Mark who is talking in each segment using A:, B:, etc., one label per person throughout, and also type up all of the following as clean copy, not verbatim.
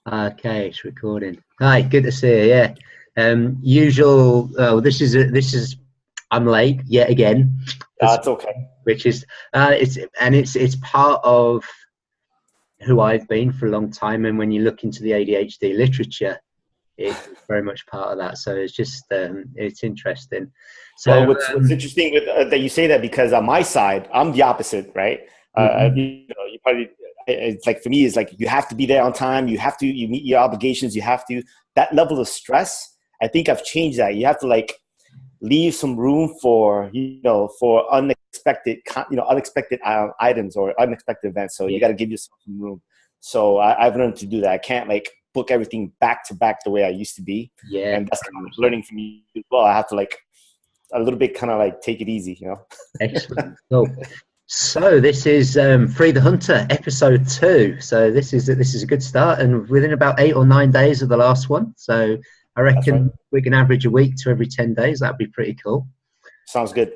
A: Okay, it's recording. Hi, good to see you. Yeah. Usual. Oh, this is. I'm late yet again,
B: It's okay.
A: which is it's part of who I've been for a long time. And when you look into the ADHD literature, it's very much part of that. So it's interesting.
B: Well,
A: So
B: what's interesting with, that you say that because on my side, I'm the opposite, right?
A: mhm,
B: You probably it's like for me, it's like you have to be there on time. You meet your obligations. You have to that level of stress. I think I've changed that. You have to like leave some room for for unexpected items or unexpected events. So
A: yeah,
B: you got to give yourself some room. So I've learned to do that. I can't like book everything back to back the way I used to be,
A: yeah,
B: and that's
A: very
B: kind
A: much
B: of
A: so.
B: learning from you as well. I have to like a little bit kind of like take it easy.
A: Excellent. Cool. So this is Free the Hunter, episode 2. So this is a good start, and within about 8 or 9 days of the last one. So I
B: That's right.
A: reckon we can average a week to every 10 days. That'd be pretty cool.
B: Sounds good.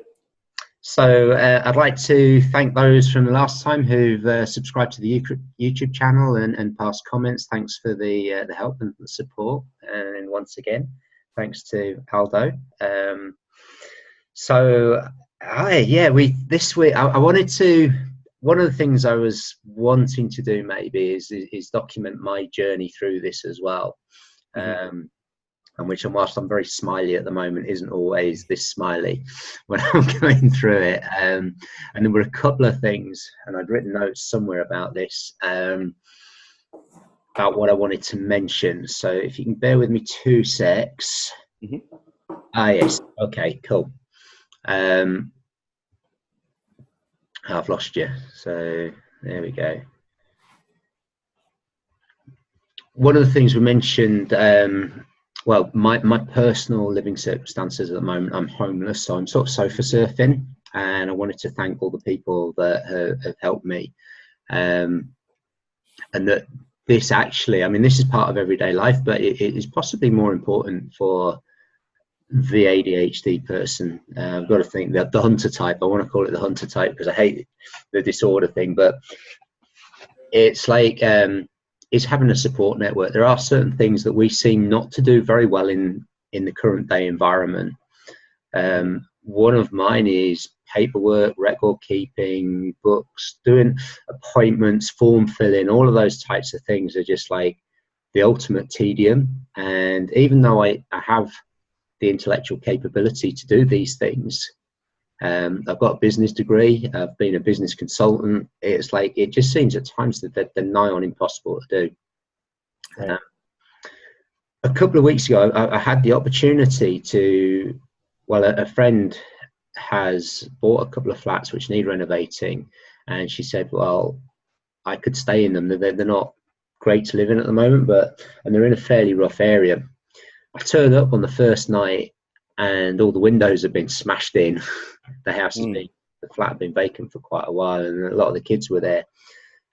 A: So I'd like to thank those from the last time who've subscribed to the YouTube channel and passed comments. Thanks for the help and the support. And once again, thanks to Aldo. So yeah, we this week I wanted to. One of the things I was wanting to do maybe is document my journey through this as well.
B: Hmm.
A: Um, and which, and whilst I'm very smiley at the moment, isn't always this smiley when I'm going through it. And there were a couple of things, and I'd written notes somewhere about this, about what I wanted to mention. So if you can bear with me 2 secs.
B: Hmm.
A: Yes. Okay. Cool. Um, I've lost you. So there we go. One of the things we mentioned, well, my personal living circumstances at the moment, I'm homeless, so I'm sort of sofa surfing, and I wanted to thank all the people that have helped me, um, and that this actually, I mean, this is part of everyday life, but it is possibly more important for the ADHD person. I've got to think that the hunter type, I want to call it the hunter type because I hate the disorder thing, but it's like it's having a support network. There are certain things that we seem not to do very well in the current day environment. One of mine is paperwork, record keeping, books, doing appointments, form filling. All of those types of things are just like the ultimate tedium. And even though I have the intellectual capability to do these things, I've got a business degree. I've been a business consultant. It's like it just seems at times that they're nigh on impossible to do.
B: Right.
A: A couple of weeks ago, I had the opportunity to. Well, a friend has bought a couple of flats which need renovating, and she said, "Well, I could stay in them. They're not great to live in at the moment, and they're in a fairly rough area." I turned up on the first night, and all the windows have been smashed in. The house has been,
B: Mm.
A: the flat had been vacant for quite a while, and a lot of the kids were there.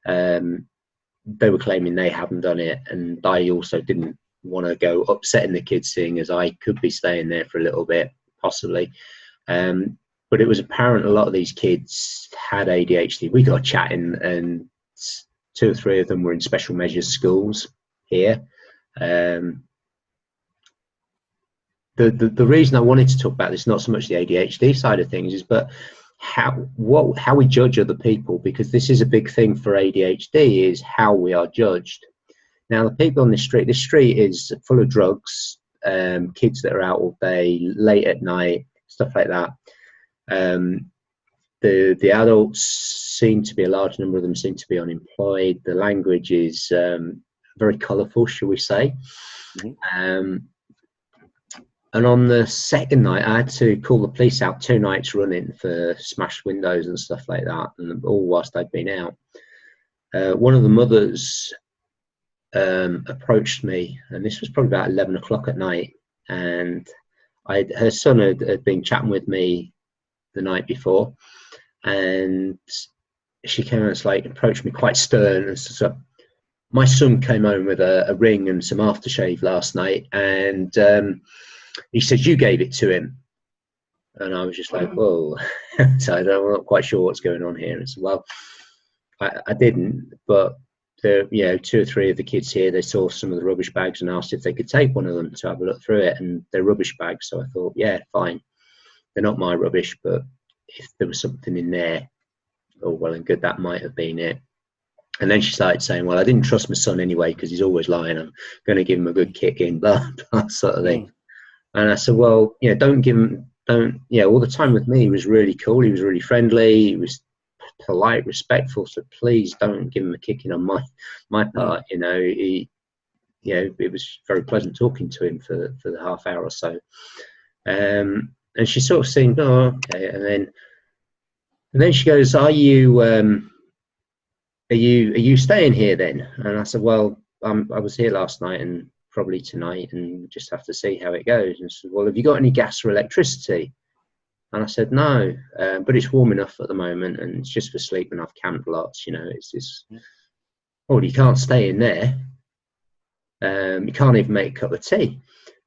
A: They were claiming they hadn't done it, and I also didn't want to go upsetting the kids, seeing as I could be staying there for a little bit, possibly. But it was apparent a lot of these kids had ADHD. We got chatting, and 2 or 3 of them were in special measures schools here. The reason I wanted to talk about this, not so much the ADHD side of things, is but how we judge other people, because this is a big thing for ADHD, is how we are judged. Now, the people on this street is full of drugs, kids that are out all day, late at night, stuff like that. The adults seem to be, a large number of them seem to be unemployed. The language is very colourful, shall we say.
B: Hmm.
A: And on the second night, I had to call the police out 2 nights running for smashed windows and stuff like that, and all whilst I'd been out. One of the mothers approached me, and this was probably about 11 o'clock at night, and her son had been chatting with me the night before, and she came and approached me quite stern and so, my son came home with a ring and some aftershave last night, and he said, "You gave it to him." And I was just like, "Whoa." So I'm not quite sure what's going on here. And so, well, I didn't, but the, you know, 2 or 3 of the kids here, they saw some of the rubbish bags and asked if they could take one of them to have a look through it, and they're rubbish bags. So I thought, yeah, fine. They're not my rubbish, but if there was something in there, oh, well and good, that might have been it. And then she started saying, well, I didn't trust my son anyway because he's always lying. I'm going to give him a good kick in, blah, blah, sort of thing. And I said, well, you know, don't give him, don't, you know, all the time with me, he was really cool. He was really friendly. He was polite, respectful. So please don't give him a kicking on my part. You know, he, you know, it was very pleasant talking to him for the half hour or so. And she sort of seemed, oh, okay. And then she goes, are you staying here then? And I said, well, I was here last night and probably tonight, and we just have to see how it goes. And she said, well, have you got any gas or electricity? And I said, no, but it's warm enough at the moment, and it's just for sleeping. I've camped lots, you know. It's just, oh, you can't stay in there. You can't even make a cup of tea.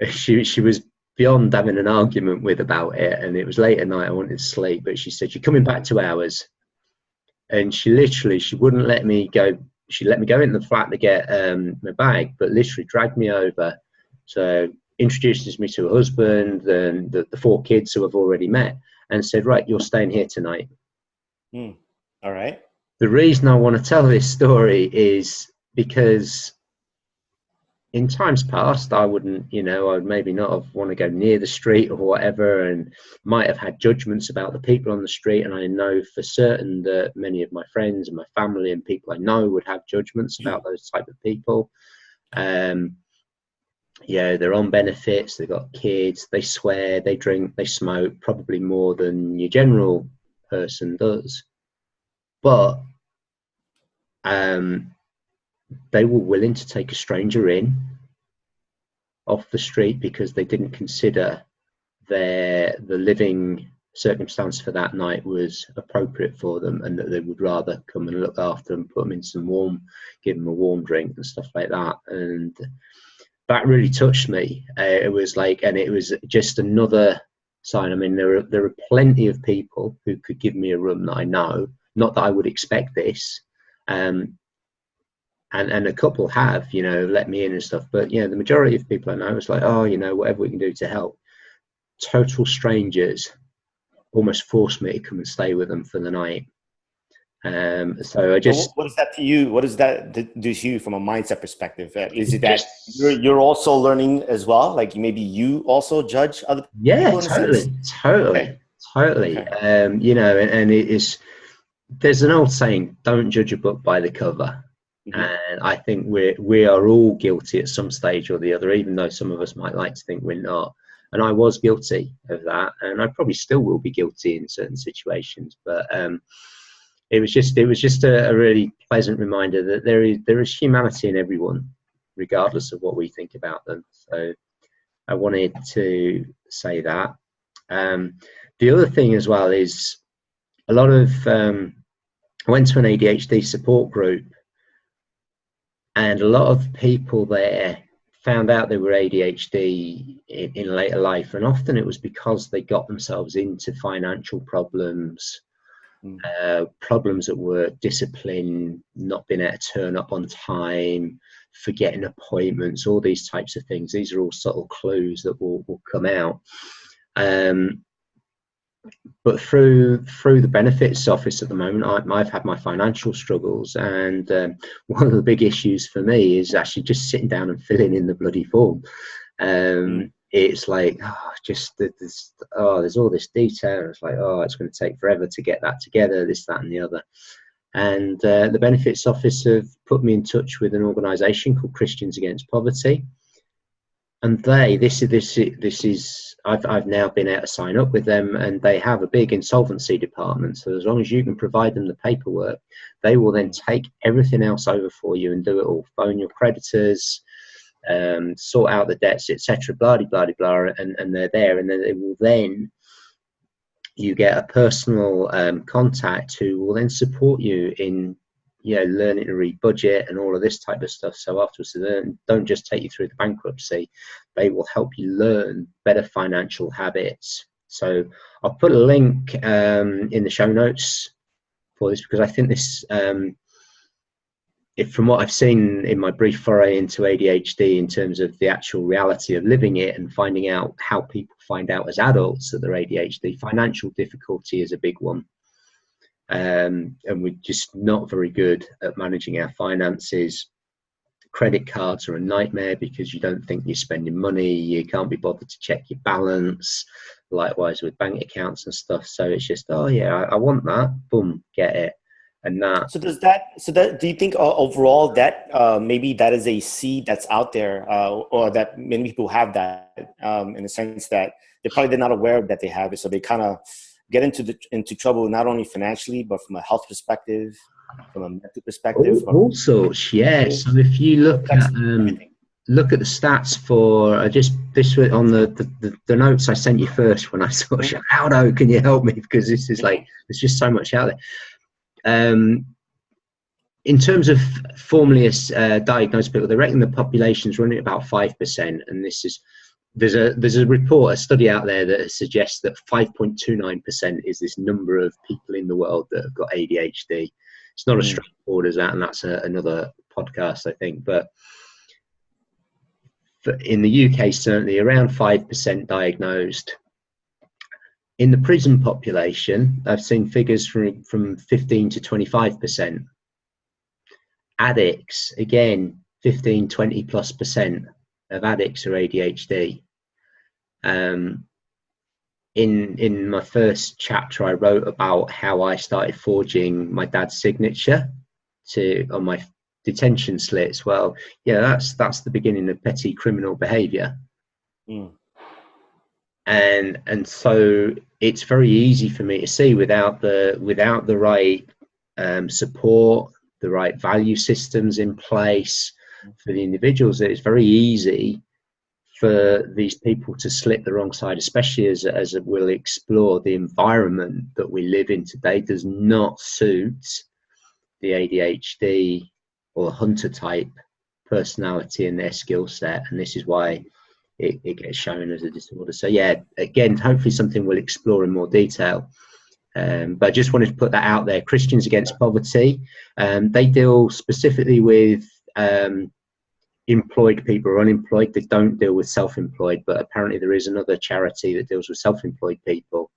A: She was beyond having an argument with about it, and it was late at night. I wanted to sleep, but she said, you're coming back to ours. And she wouldn't let me go. She let me go in the flat to get my bag, but literally dragged me over. So introduces me to her husband and the 4 kids who I've already met, and said, right, you're staying here tonight.
B: All right.
A: The reason I want to tell this story is because in times past, I wouldn't, you know, I'd maybe not have want to go near the street or whatever, and might have had judgments about the people on the street. And I know for certain that many of my friends and my family and people I know would have judgments about those type of people. Yeah, they're on benefits, they've got kids, they swear, they drink, they smoke, probably more than your general person does. But they were willing to take a stranger in off the street because they didn't consider the living circumstance for that night was appropriate for them, and that they would rather come and look after them, put them in some warm, give them a warm drink and stuff like that. And that really touched me. It was like, and it was just another sign. I mean, there are plenty of people who could give me a room that I know, not that I would expect this. And a couple have, you know, let me in and stuff. But, you know, the majority of people I know, it's like, oh, you know, whatever we can do to help. Total strangers almost forced me to come and stay with them for the night. So I just...
B: What is that to you? What does that do to you from a mindset perspective? Is it that you're also learning as well? Like maybe you also judge other people?
A: Yeah, totally. Okay. You know, and it is... There's an old saying, don't judge a book by the cover. And I think we are all guilty at some stage or the other, even though some of us might like to think we're not. And I was guilty of that, and I probably still will be guilty in certain situations. But it was just a really pleasant reminder that there is humanity in everyone, regardless of what we think about them. So I wanted to say that. The other thing as well is a lot of I went to an ADHD support group. And a lot of people there found out they were ADHD in later life. And often it was because they got themselves into financial problems, problems at work, discipline, not being able to turn up on time, forgetting appointments, all these types of things. These are all subtle clues that will come out. But through the benefits office at the moment, I've had my financial struggles, and one of the big issues for me is actually just sitting down and filling in the bloody form. It's like, there's all this detail. It's like, it's going to take forever to get that together, this, that, and the other. And the benefits office have put me in touch with an organisation called Christians Against Poverty. And I've now been able to sign up with them, and they have a big insolvency department. So as long as you can provide them the paperwork, they will then take everything else over for you and do it all. Phone your creditors, sort out the debts, etc. Blah blah blah, and they're there. And then you get a personal contact who will then support you in, you know, learning to read budget and all of this type of stuff. So afterwards, they don't just take you through the bankruptcy, they will help you learn better financial habits. So I'll put a link in the show notes for this, because I think this from what I've seen in my brief foray into ADHD, in terms of the actual reality of living it and finding out how people find out as adults that they're ADHD, financial difficulty is a big one. And we're just not very good at managing our finances. Credit cards are a nightmare because you don't think you're spending money. You can't be bothered to check your balance. Likewise with bank accounts and stuff. So it's just, oh yeah, I want that. Boom, get it. And that.
B: So do you think overall that maybe that is a seed that's out there, or that many people have that, in the sense that they're not aware that they have it, so they kind of get into trouble, not only financially but from a health perspective, from a mental perspective,
A: all sorts, yeah. So if you look at the stats for this was on the notes I sent you first when I sort of said, Aldo, can you help me, because this is like, there's just so much out there. In terms of formally diagnosed people, they reckon the population's running about 5%, and this is there's a report, a study out there that suggests that 5.29% is this number of people in the world that have got ADHD. It's not as straightforward as that, and that's another podcast, I think. But in the UK, certainly around 5% diagnosed. In the prison population, I've seen figures from 15 to 25%. Addicts, again, 15, 20+% of addicts are ADHD. In my first chapter, I wrote about how I started forging my dad's signature on my detention slips. Well, yeah, that's the beginning of petty criminal behaviour. And so it's very easy for me to see, without the right support, the right value systems in place for the individuals, that it's very easy for these people to slip the wrong side, especially as we'll explore. The environment that we live in today does not suit the ADHD or hunter type personality and their skill set, and this is why it gets shown as a disorder. So yeah, again, hopefully something we'll explore in more detail. But I just wanted to put that out there. Christians Against Poverty, they deal specifically with employed people or unemployed. They don't deal with self-employed, but apparently there is another charity that deals with self-employed people.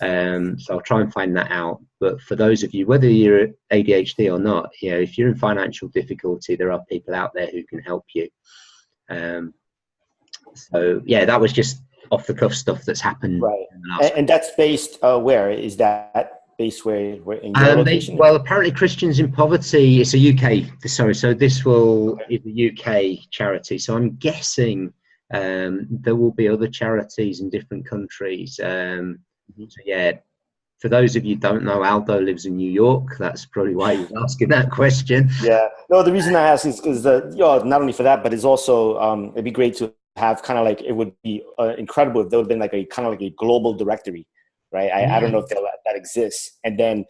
A: So I'll try and find that out. But for those of you, whether you're ADHD or not, you know, if you're in financial difficulty, there are people out there who can help you. So yeah, that was just off the cuff stuff that's happened.
B: Right. And that's based where? Is that based where in your location?
A: Well, apparently Christians in Poverty, it's a UK, sorry, so this is a UK charity. So I'm guessing there will be other charities in different countries. So yeah, for those of you who don't know, Aldo lives in New York. That's probably why he was asking that question.
B: Yeah. No, the reason I ask is because not only for that, but it's also it'd be great to have kind of like, it would be incredible if there would have been like a kind of like a global directory, right? I don't know if that exists. And then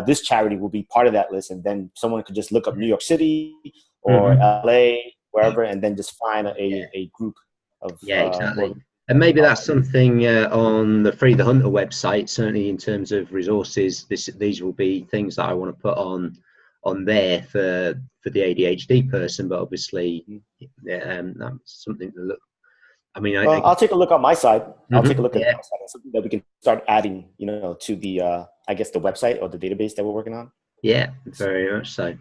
B: this charity will be part of that list. And then someone could just look up New York City or LA, wherever, and then just find a group of.
A: Yeah, exactly. And maybe that's something on the Free the Hunter website, certainly in terms of resources. These will be things that I want to put on there for the ADHD person, but obviously that's something to look. I mean,
B: I'll take a look on my side. I'll take a look at my side. It's something that we can start adding, to the I guess the website or the database that we're working on.
A: Yeah, very much so.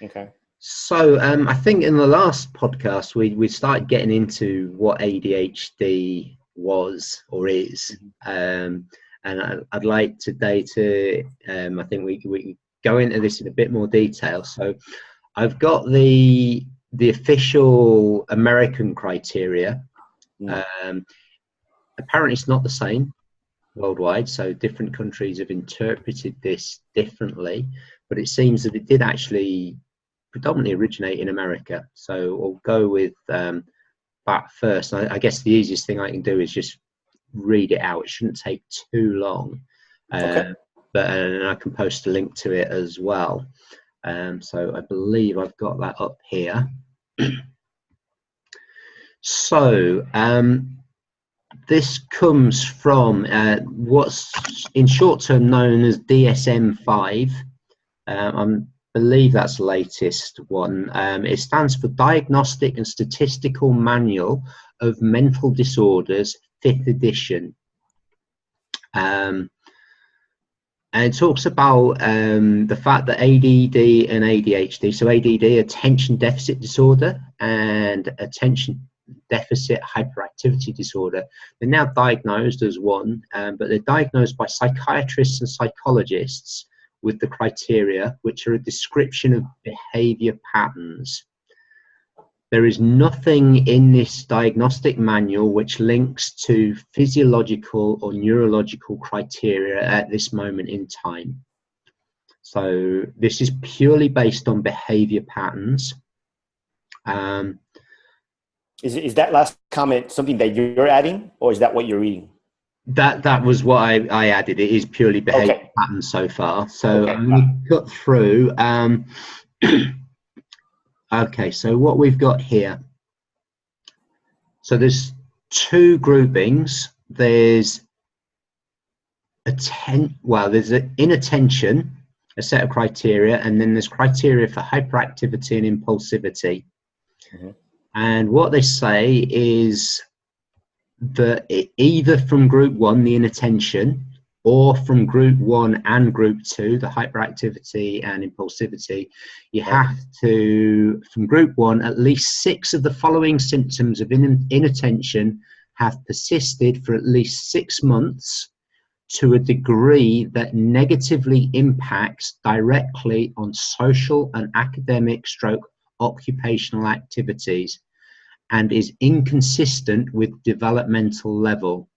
B: Okay.
A: So I think in the last podcast we started getting into what ADHD was or is, and I'd like today to I think we go into this in a bit more detail. So I've got the official American criteria. Apparently it's not the same worldwide, so different countries have interpreted this differently, but it seems that it did actually predominantly originate in America. So we'll go with that first. I guess the easiest thing I can do is just read it out. It shouldn't take too long.
B: Okay.
A: But I can post a link to it as well. So I believe I've got that up here. So this comes from what's in short term known as DSM-5. I'm believe that's the latest one. It stands for Diagnostic and Statistical Manual of Mental Disorders, 5th edition. And it talks about the fact that ADD and ADHD, so ADD, attention deficit disorder, and attention deficit hyperactivity disorder, they're now diagnosed as one, but they're diagnosed by psychiatrists and psychologists with the criteria, which are a description of behavior patterns. There is nothing in this diagnostic manual which links to physiological or neurological criteria at this moment in time. So this is purely based on behavior patterns.
B: Is that last comment something that you're adding, or is that what you're reading?
A: That was what I added. It is purely behavior patterns so far. So I'm going to cut through. Okay, so what we've got here. So there's two groupings. There's there's an inattention, a set of criteria, and then there's criteria for hyperactivity and impulsivity. Mm-hmm. And what they say is that either from group 1, the inattention, or from group 1 and group 2, the hyperactivity and impulsivity, you have to, from group 1, at least 6 of the following symptoms of inattention have persisted for at least 6 months to a degree that negatively impacts directly on social and academic / occupational activities and is inconsistent with developmental level.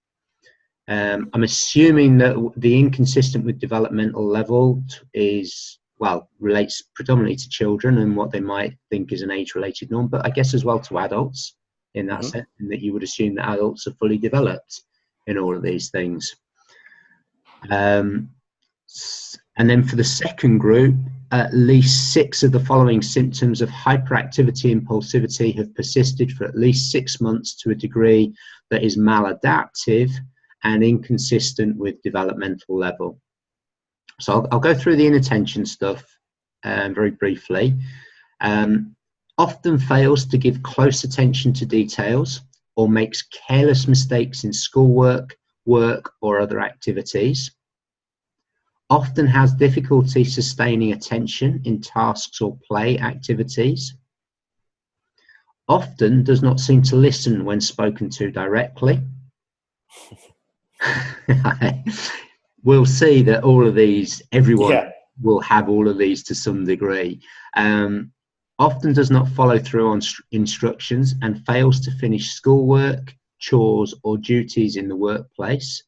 A: I'm assuming that the inconsistent with developmental level is, well, relates predominantly to children and what they might think is an age-related norm, but I guess as well to adults in that sense, in that you would assume that adults are fully developed in all of these things. And then for the second group, at least 6 of the following symptoms of hyperactivity and impulsivity have persisted for at least 6 months to a degree that is maladaptive and inconsistent with developmental level. So I'll go through the inattention stuff very briefly. Often fails to give close attention to details or makes careless mistakes in schoolwork, work, or other activities. Often has difficulty sustaining attention in tasks or play activities. Often does not seem to listen when spoken to directly. We'll see that all of these, everyone will have all of these to some degree. Often does not follow through on instructions and fails to finish schoolwork, chores, or duties in the workplace.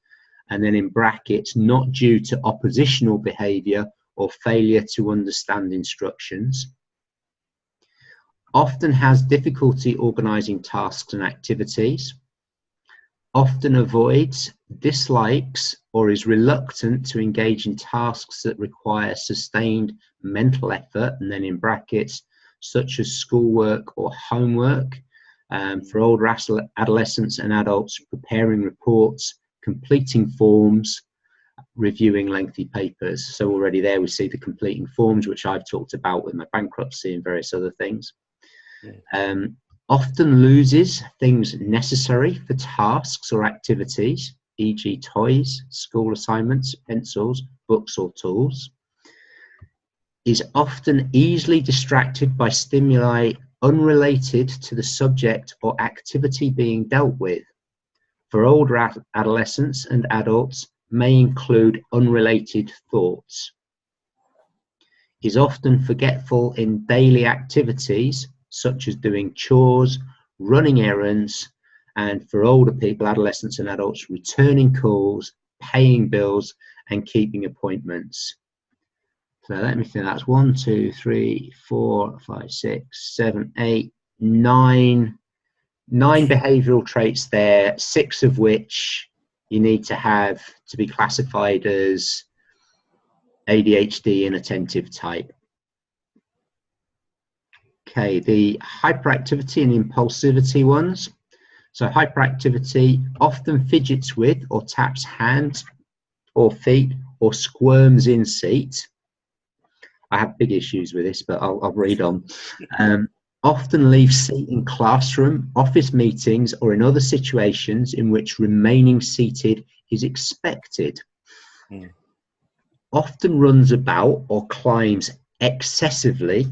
A: And then in brackets, not due to oppositional behaviour or failure to understand instructions. Often has difficulty organising tasks and activities. Often avoids, dislikes, or is reluctant to engage in tasks that require sustained mental effort, and then in brackets, such as schoolwork or homework. For older adolescents and adults, preparing reports, completing forms, reviewing lengthy papers. So already there we see the completing forms, which I've talked about with my bankruptcy and various other things. Often loses things necessary for tasks or activities, e.g. toys, school assignments, pencils, books or tools. Is often easily distracted by stimuli unrelated to the subject or activity being dealt with. For older adolescents and adults, may include unrelated thoughts. Is often forgetful in daily activities, such as doing chores, running errands, and for older people, adolescents and adults, returning calls, paying bills, and keeping appointments. So let me think, that's 1, 2, 3, 4, 5, 6, 7, 8, 9 behavioural traits there, 6 of which you need to have to be classified as ADHD inattentive type. Okay, the hyperactivity and impulsivity ones. So hyperactivity often fidgets with or taps hands or feet or squirms in seat. I have big issues with this, but I'll read on. Often leave seat in classroom, office meetings, or in other situations in which remaining seated is expected. Often runs about or climbs excessively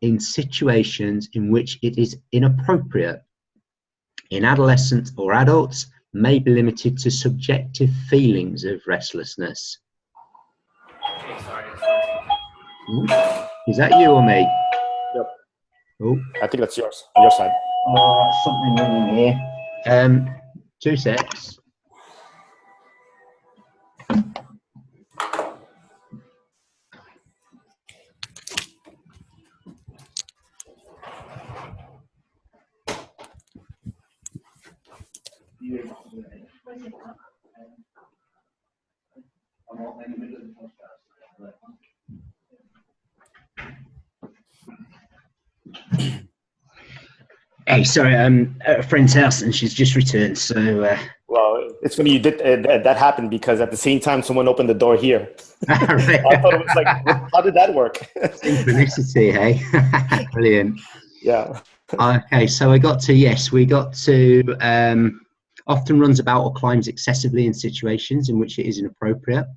A: in situations in which it is inappropriate. In adolescents or adults, may be limited to subjective feelings of restlessness. Ooh, is that you or me?
B: Yep.
A: Oh,
B: I think that's yours, on your side.
A: oh, something ringing here. 2 secs. Hey, sorry, I'm at a friend's house and she's just returned. So,
B: well, it's funny you did that happened because at the same time someone opened the door here.
A: right.
B: I thought it was like, how did that work?
A: Synchronicity, hey? Brilliant.
B: Yeah.
A: Okay, so we got to often runs about or climbs excessively in situations in which it is inappropriate.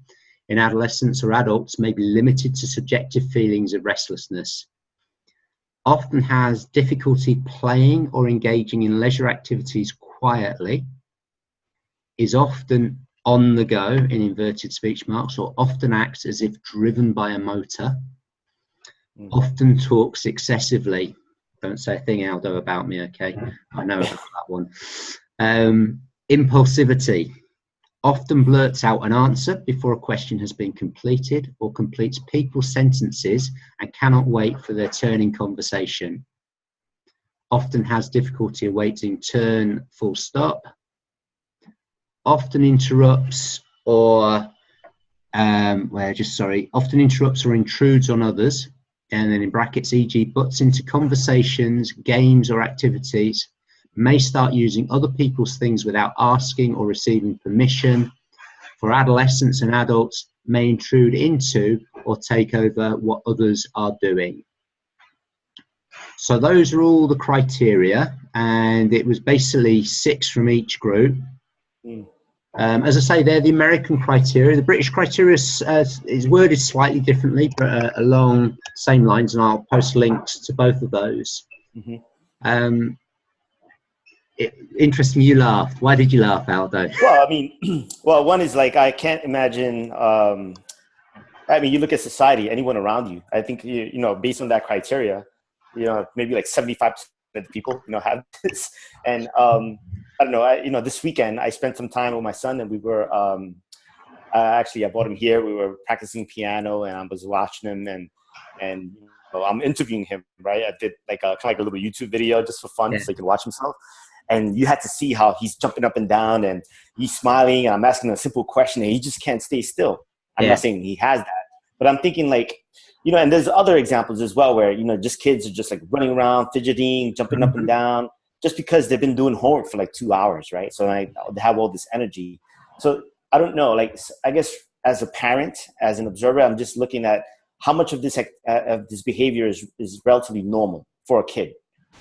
A: In adolescents or adults, may be limited to subjective feelings of restlessness. Often has difficulty playing or engaging in leisure activities quietly. Is often on the go, in inverted speech marks, or often acts as if driven by a motor. Often talks excessively. Don't say a thing, Aldo, about me, okay? I know about that one. Impulsivity. Often blurts out an answer before a question has been completed, or completes people's sentences and cannot wait for their turn in conversation. Often has difficulty awaiting turn, full stop. Often interrupts or often interrupts or intrudes on others, and then in brackets, e.g. butts into conversations, games or activities. May start using other people's things without asking or receiving permission. For adolescents and adults, may intrude into or take over what others are doing. So those are all the criteria, and it was basically 6 from each group. As I say, they're the American criteria. The British criteria is worded slightly differently, but along same lines, and I'll post links to both of those. Interesting, you laughed. Why did you laugh, Aldo?
B: Well, I mean, one is like, I can't imagine, I mean, you look at society, anyone around you, I think, you know, based on that criteria, you know, maybe like 75% of the people, you know, have this. And I don't know, you know, this weekend I spent some time with my son, and we were, actually, I brought him here. We were practicing piano, and I was watching him, and you know, I'm interviewing him, right? I did like kind of like a little YouTube video just for fun, so he can watch himself. And you had to see how he's jumping up and down, and he's smiling, and I'm asking a simple question, and he just can't stay still. I'm not saying he has that, but I'm thinking like, you know, and there's other examples as well where, you know, just kids are just like running around, fidgeting, jumping up and down, just because they've been doing homework for like 2 hours, right? So they have all this energy. So I don't know, like, I guess as a parent, as an observer, I'm just looking at how much of this behavior is relatively normal for a kid,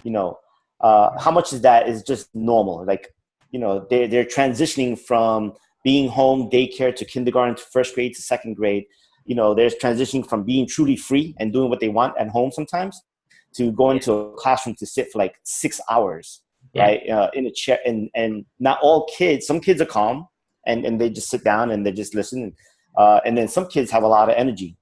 B: you know. How much of that is just normal? Like, you know, they're transitioning from being home, daycare, to kindergarten, to first grade, to second grade. You know, they're transitioning from being truly free and doing what they want at home sometimes, to going to a classroom to sit for like 6 hours, right? In a chair. And not all kids, some kids are calm and they just sit down and they just listen. And then some kids have a lot of energy.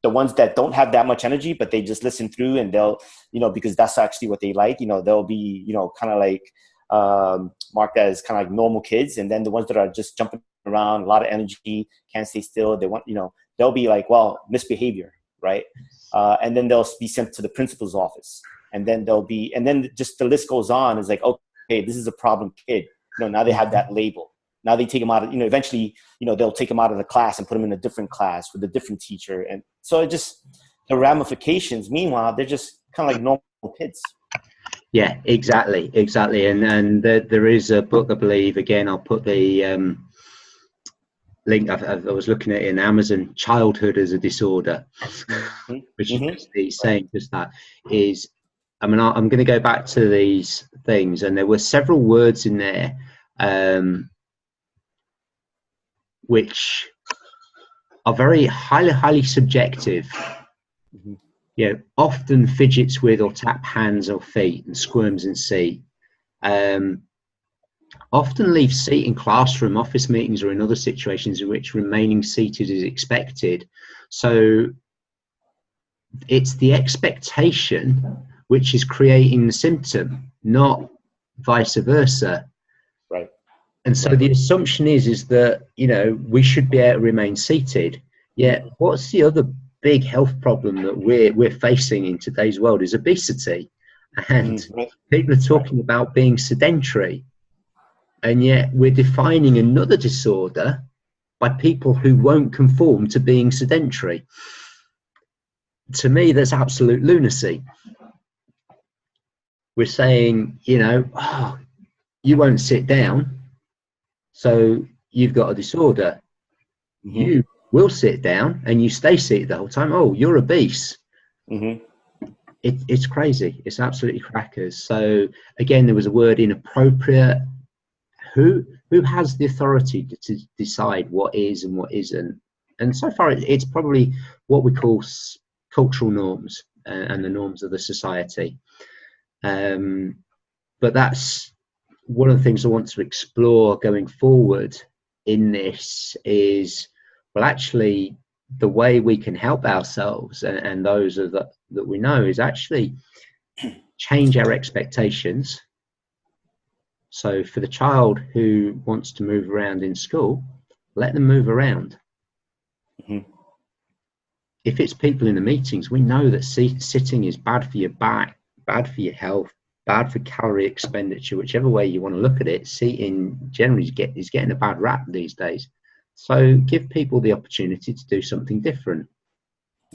B: The ones that don't have that much energy, but they just listen through, and they'll, you know, because that's actually what they like, you know, they'll be, you know, kind of like marked as kind of like normal kids. And then the ones that are just jumping around, a lot of energy, can't stay still, they want, you know, they'll be like, well, misbehavior, right? And then they'll be sent to the principal's office, and then and then just the list goes on. It's like, okay, this is a problem kid. You know, now they have that label. Now they take them out of, you know, eventually, you know, they'll take them out of the class and put them in a different class with a different teacher. And so it just, the ramifications, meanwhile, they're just kind of like normal kids.
A: Yeah, exactly. And there is a book, I believe, again, I'll put the link. I was looking at it in Amazon, childhood as a disorder, which is basically saying just that is, I mean, I'm going to go back to these things, and there were several words in there which are very highly subjective. You know, often fidgets with or tap hands or feet and squirms in seat. Often leave seat in classroom, office meetings, or in other situations in which remaining seated is expected. So it's the expectation which is creating the symptom, not vice versa.
B: Right.
A: And so the assumption is that, you know, we should be able to remain seated. Yet what's the other big health problem that we're facing in today's world is obesity. And people are talking about being sedentary. And yet we're defining another disorder by people who won't conform to being sedentary. To me, that's absolute lunacy. We're saying, you know, oh, you won't sit down, so you've got a disorder. You will sit down and you stay seated the whole time. Oh, you're obese. It's crazy. It's absolutely crackers. So again, there was a word inappropriate. Who has the authority to decide what is and what isn't? And so far, it's probably what we call cultural norms and the norms of the society. But that's one of the things I want to explore going forward in this is, well, actually, the way we can help ourselves and those that we know is actually change our expectations. So for the child who wants to move around in school, let them move around. If it's people in the meetings, we know that sitting is bad for your back, bad for your health, bad for calorie expenditure, whichever way you want to look at it. Seating generally is getting a bad rap these days. So give people the opportunity to do something different.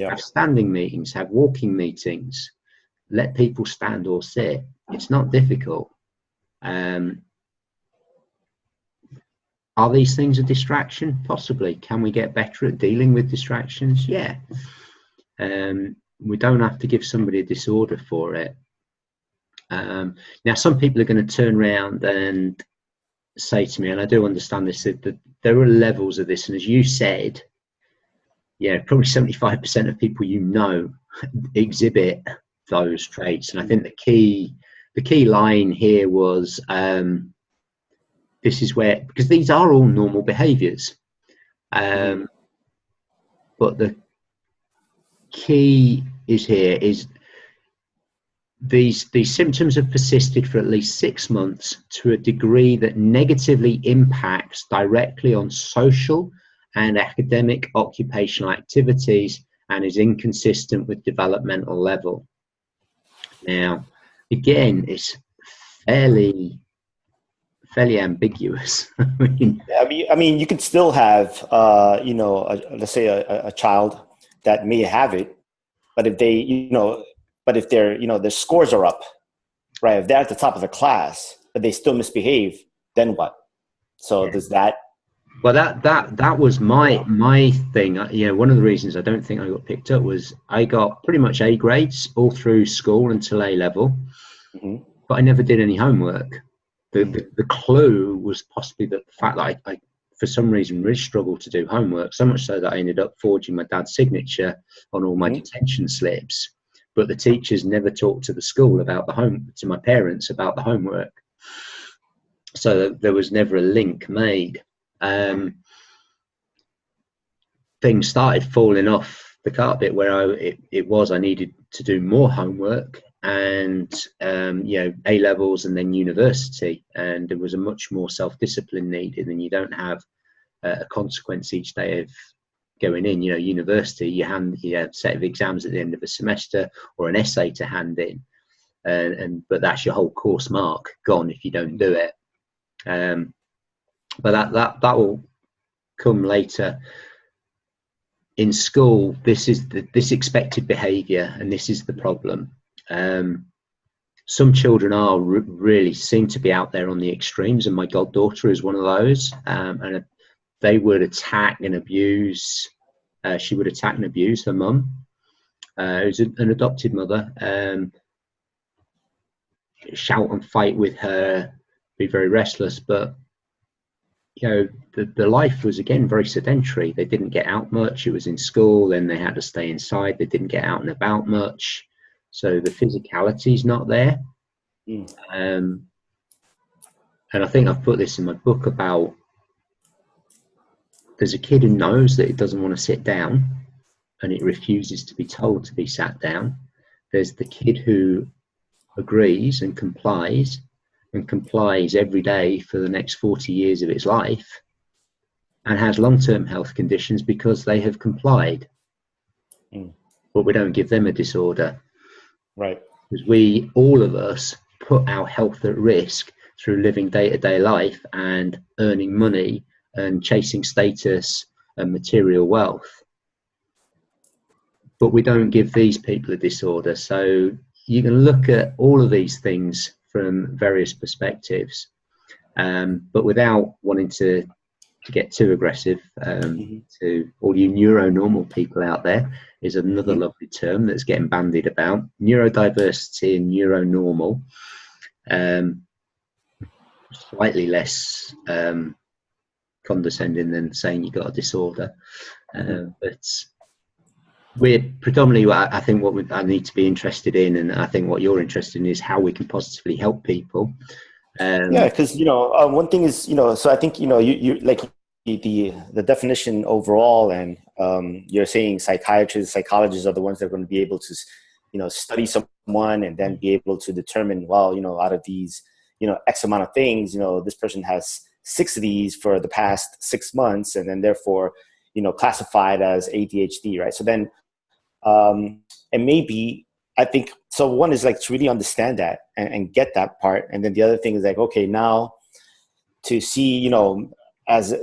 A: Have standing meetings, have walking meetings, let people stand or sit. It's not difficult. Are these things a distraction? Possibly. Can we get better at dealing with distractions? Yeah. We don't have to give somebody a disorder for it. Now, some people are going to turn around and say to me, and I do understand this, that there are levels of this. And as you said, yeah, probably 75% of people you know exhibit those traits. And I think the key line here was, this is where, because these are all normal behaviors, but the key is here is these symptoms have persisted for at least 6 months to a degree that negatively impacts directly on social and academic occupational activities and is inconsistent with developmental level. Now, again, it's fairly ambiguous.
B: I mean, you could still have, you know, let's say a child that may have it, but if they, you know, but if they're, you know, their scores are up, right? If they're at the top of the class, but they still misbehave, then what? So does that?
A: Well, that was my thing. You know, one of the reasons I don't think I got picked up was I got pretty much A grades all through school until A level, but I never did any homework. The clue was possibly the fact that I for some reason really struggled to do homework, so much so that I ended up forging my dad's signature on all my detention slips. But the teachers never talked to the school about to my parents about the homework. So there was never a link made. Things started falling off the carpet where I needed to do more homework and, you know, A levels and then university. And there was a much more self-discipline needed, and you don't have a consequence each day of going in. You know, university, you hand a set of exams at the end of a semester or an essay to hand in, but that's your whole course mark gone if you don't do it. But that will come later. In school, this is this expected behaviour, and this is the problem. Some children are really seem to be out there on the extremes, and my goddaughter is one of those. And they would attack and abuse. She would attack and abuse her mum, who's an adopted mother, shout and fight with her, be very restless. But you know, the life was again very sedentary. They didn't get out much. It was in school, then they had to stay inside. They didn't get out and about much, so the physicality is not there. And I think I've put this in my book about, there's a kid who knows that it doesn't want to sit down and it refuses to be told to be sat down. There's the kid who agrees and complies every day for the next 40 years of its life and has long-term health conditions because they have complied. But we don't give them a disorder.
B: Right.
A: Because we, all of us, put our health at risk through living day-to-day life and earning money and chasing status and material wealth. But we don't give these people a disorder. So you can look at all of these things from various perspectives, but without wanting to get too aggressive. To all you neuronormal people out there, is another lovely term that's getting bandied about. Neurodiversity and neuronormal, slightly less condescending than saying you got a disorder, but we're predominantly, I think what I need to be interested in, and I think what you're interested in, is how we can positively help people.
B: Yeah, because one thing is, so I think you like the definition overall, and you're saying psychiatrists, psychologists are the ones that are going to be able to study someone and then be able to determine, well, out of these X amount of things, this person has 6 of these for the past 6 months, and then therefore classified as ADHD, right? So then and maybe, I think, so one is like to really understand that and get that part. And then the other thing is like, okay, now to see, as,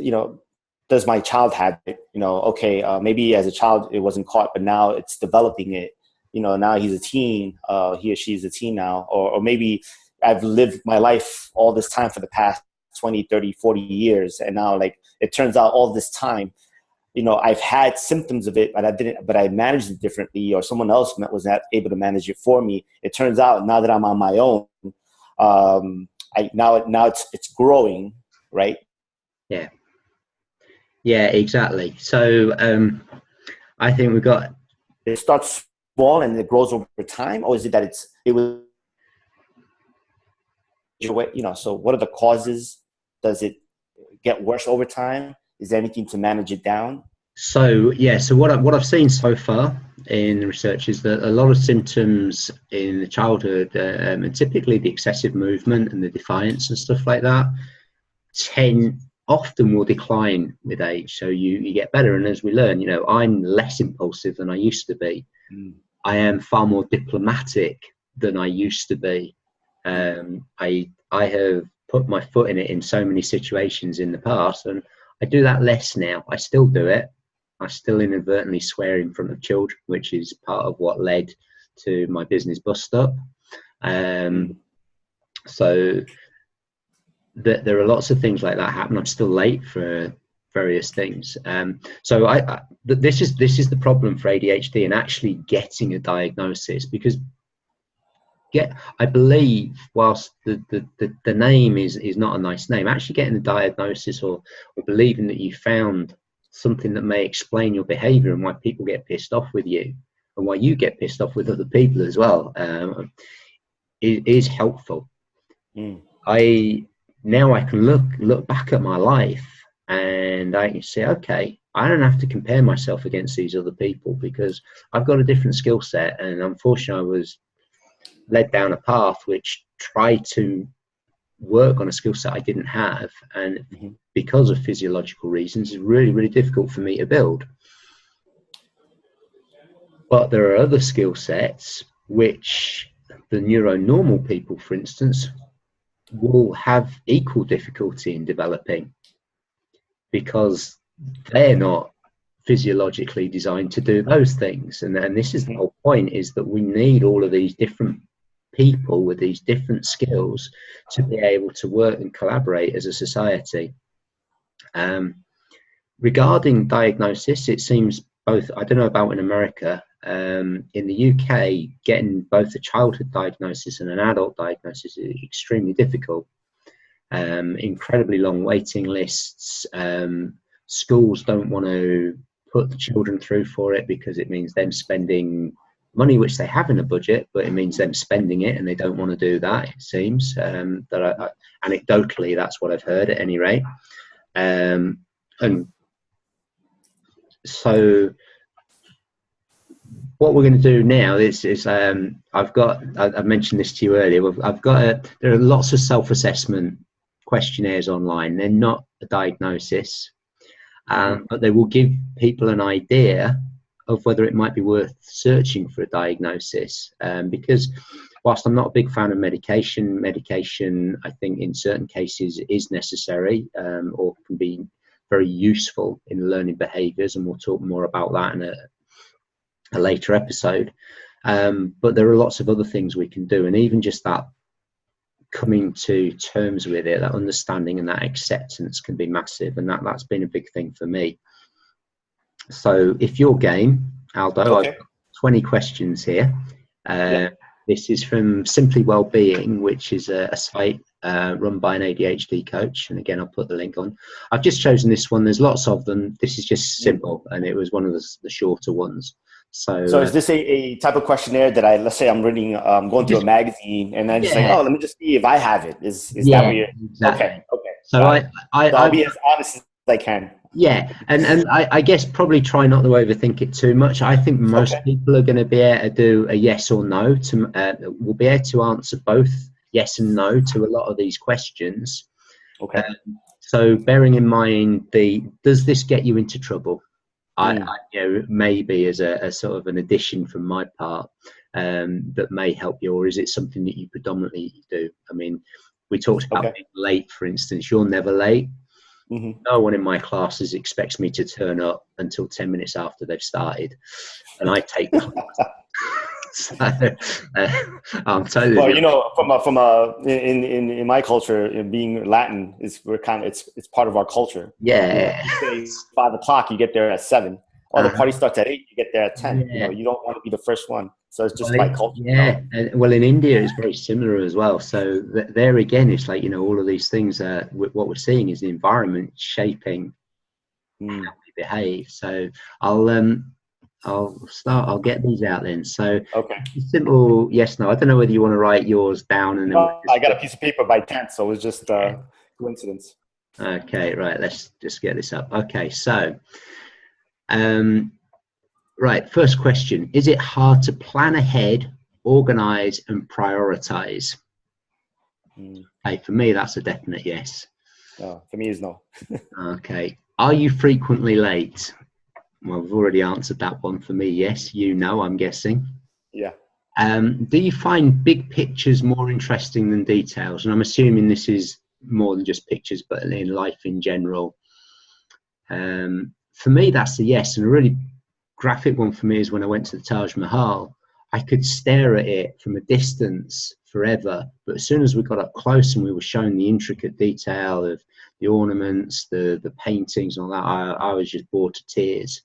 B: does my child have it? Okay, maybe as a child it wasn't caught, but now it's developing it. Now he's a teen, he or she is a teen now. Or maybe I've lived my life all this time for the past 20, 30, 40 years. And now, like, it turns out all this time, I've had symptoms of it, but I managed it differently, or someone else was not able to manage it for me. It turns out now that I'm on my own, now it's growing, right?
A: Yeah, exactly. So I think
B: it starts small and it grows over time, or is it that it was, so what are the causes? Does it get worse over time? Is there anything to manage it down?
A: So what I've seen so far in the research is that a lot of symptoms in the childhood, and typically the excessive movement and the defiance and stuff like that, often will decline with age. So you get better, and as we learn, I'm less impulsive than I used to be. I am far more diplomatic than I used to be. I have put my foot in it in so many situations in the past, and I do that less now. I still do it. I still inadvertently swear in front of children, which is part of what led to my business bust up. So there are lots of things like that happen. I'm still late for various things. So this is the problem for ADHD and actually getting a diagnosis, because I believe, whilst the name is not a nice name, actually getting the diagnosis or believing that you found something that may explain your behavior and why people get pissed off with you and why you get pissed off with other people as well, is helpful. Now I can look back at my life and I can say, okay, I don't have to compare myself against these other people because I've got a different skill set, and unfortunately I was led down a path which tried to work on a skill set I didn't have, and because of physiological reasons, it's really, really difficult for me to build. But there are other skill sets which the neuronormal people, for instance, will have equal difficulty in developing because they're not physiologically designed to do those things. And this is the whole point, is that we need all of these different people with these different skills to be able to work and collaborate as a society. regarding diagnosis, it seems both, I don't know about in America, in the UK, getting both a childhood diagnosis and an adult diagnosis is extremely difficult. Incredibly long waiting lists. Schools don't want to put the children through for it because it means them spending money which they have in a budget, but it means them spending it, and they don't want to do that, it seems. Anecdotally, that's what I've heard at any rate. And so what we're going to do now is I've mentioned this to you earlier. There are lots of self-assessment questionnaires online. They're not a diagnosis, but they will give people an idea of whether it might be worth searching for a diagnosis. Because whilst I'm not a big fan of medication, I think in certain cases is necessary, or can be very useful in learning behaviours, and we'll talk more about that in a later episode. But there are lots of other things we can do, and even just that coming to terms with it, that understanding and that acceptance can be massive, and that's been a big thing for me. So if you're game, Aldo,
B: okay.
A: I've got 20 questions here. This is from Simply Wellbeing, which is a site run by an ADHD coach, and again I'll put the link on. I've just chosen this one. There's lots of them. This is just simple, and it was one of the shorter ones. So
B: is this a type of questionnaire that let's say I'm reading, going through a magazine, and then just like, oh, let me just see if I have it. Is that what you're?
A: Exactly.
B: Okay.
A: So
B: I'll be as honest as I can.
A: Yeah, and I guess probably try not to overthink it too much. I think most people are going to be able to do a yes or no. Will be able to answer both yes and no to a lot of these questions.
B: Okay.
A: So bearing in mind does this get you into trouble? I maybe as a sort of an addition from my part, that may help you, or is it something that you predominantly do? I mean, we talked about being late, for instance. You're never late. No one in my classes expects me to turn up until 10 minutes after they've started, and I take the class. So, I'm totally.
B: Well, in my culture, being Latin it's part of our culture.
A: Yeah.
B: You say 5 o'clock, you get there at 7. Or the party starts at 8, you get there at 10.
A: Yeah.
B: You don't want to be the first one. So it's just my culture.
A: Yeah. And, well, in India, it's very similar as well. So there again, it's like, all of these things, what we're seeing is the environment shaping how we behave. So I'll get these out then. So simple yes, no. I don't know whether you want to write yours down. And then
B: I got a piece of paper by 10, so it was just coincidence.
A: Okay, right. Let's just get this up. Okay, so right, first question. Is it hard to plan ahead, organize, and prioritize? Okay, for me, that's a definite yes.
B: No, for me, it's no.
A: Okay. Are you frequently late? Well, we've already answered that one. For me, yes. I'm guessing.
B: Yeah.
A: Do you find big pictures more interesting than details? And I'm assuming this is more than just pictures, but in life in general. For me, that's a yes. And a really graphic one for me is when I went to the Taj Mahal. I could stare at it from a distance forever, but as soon as we got up close and we were shown the intricate detail of the ornaments, the paintings and all that, I was just bored to tears.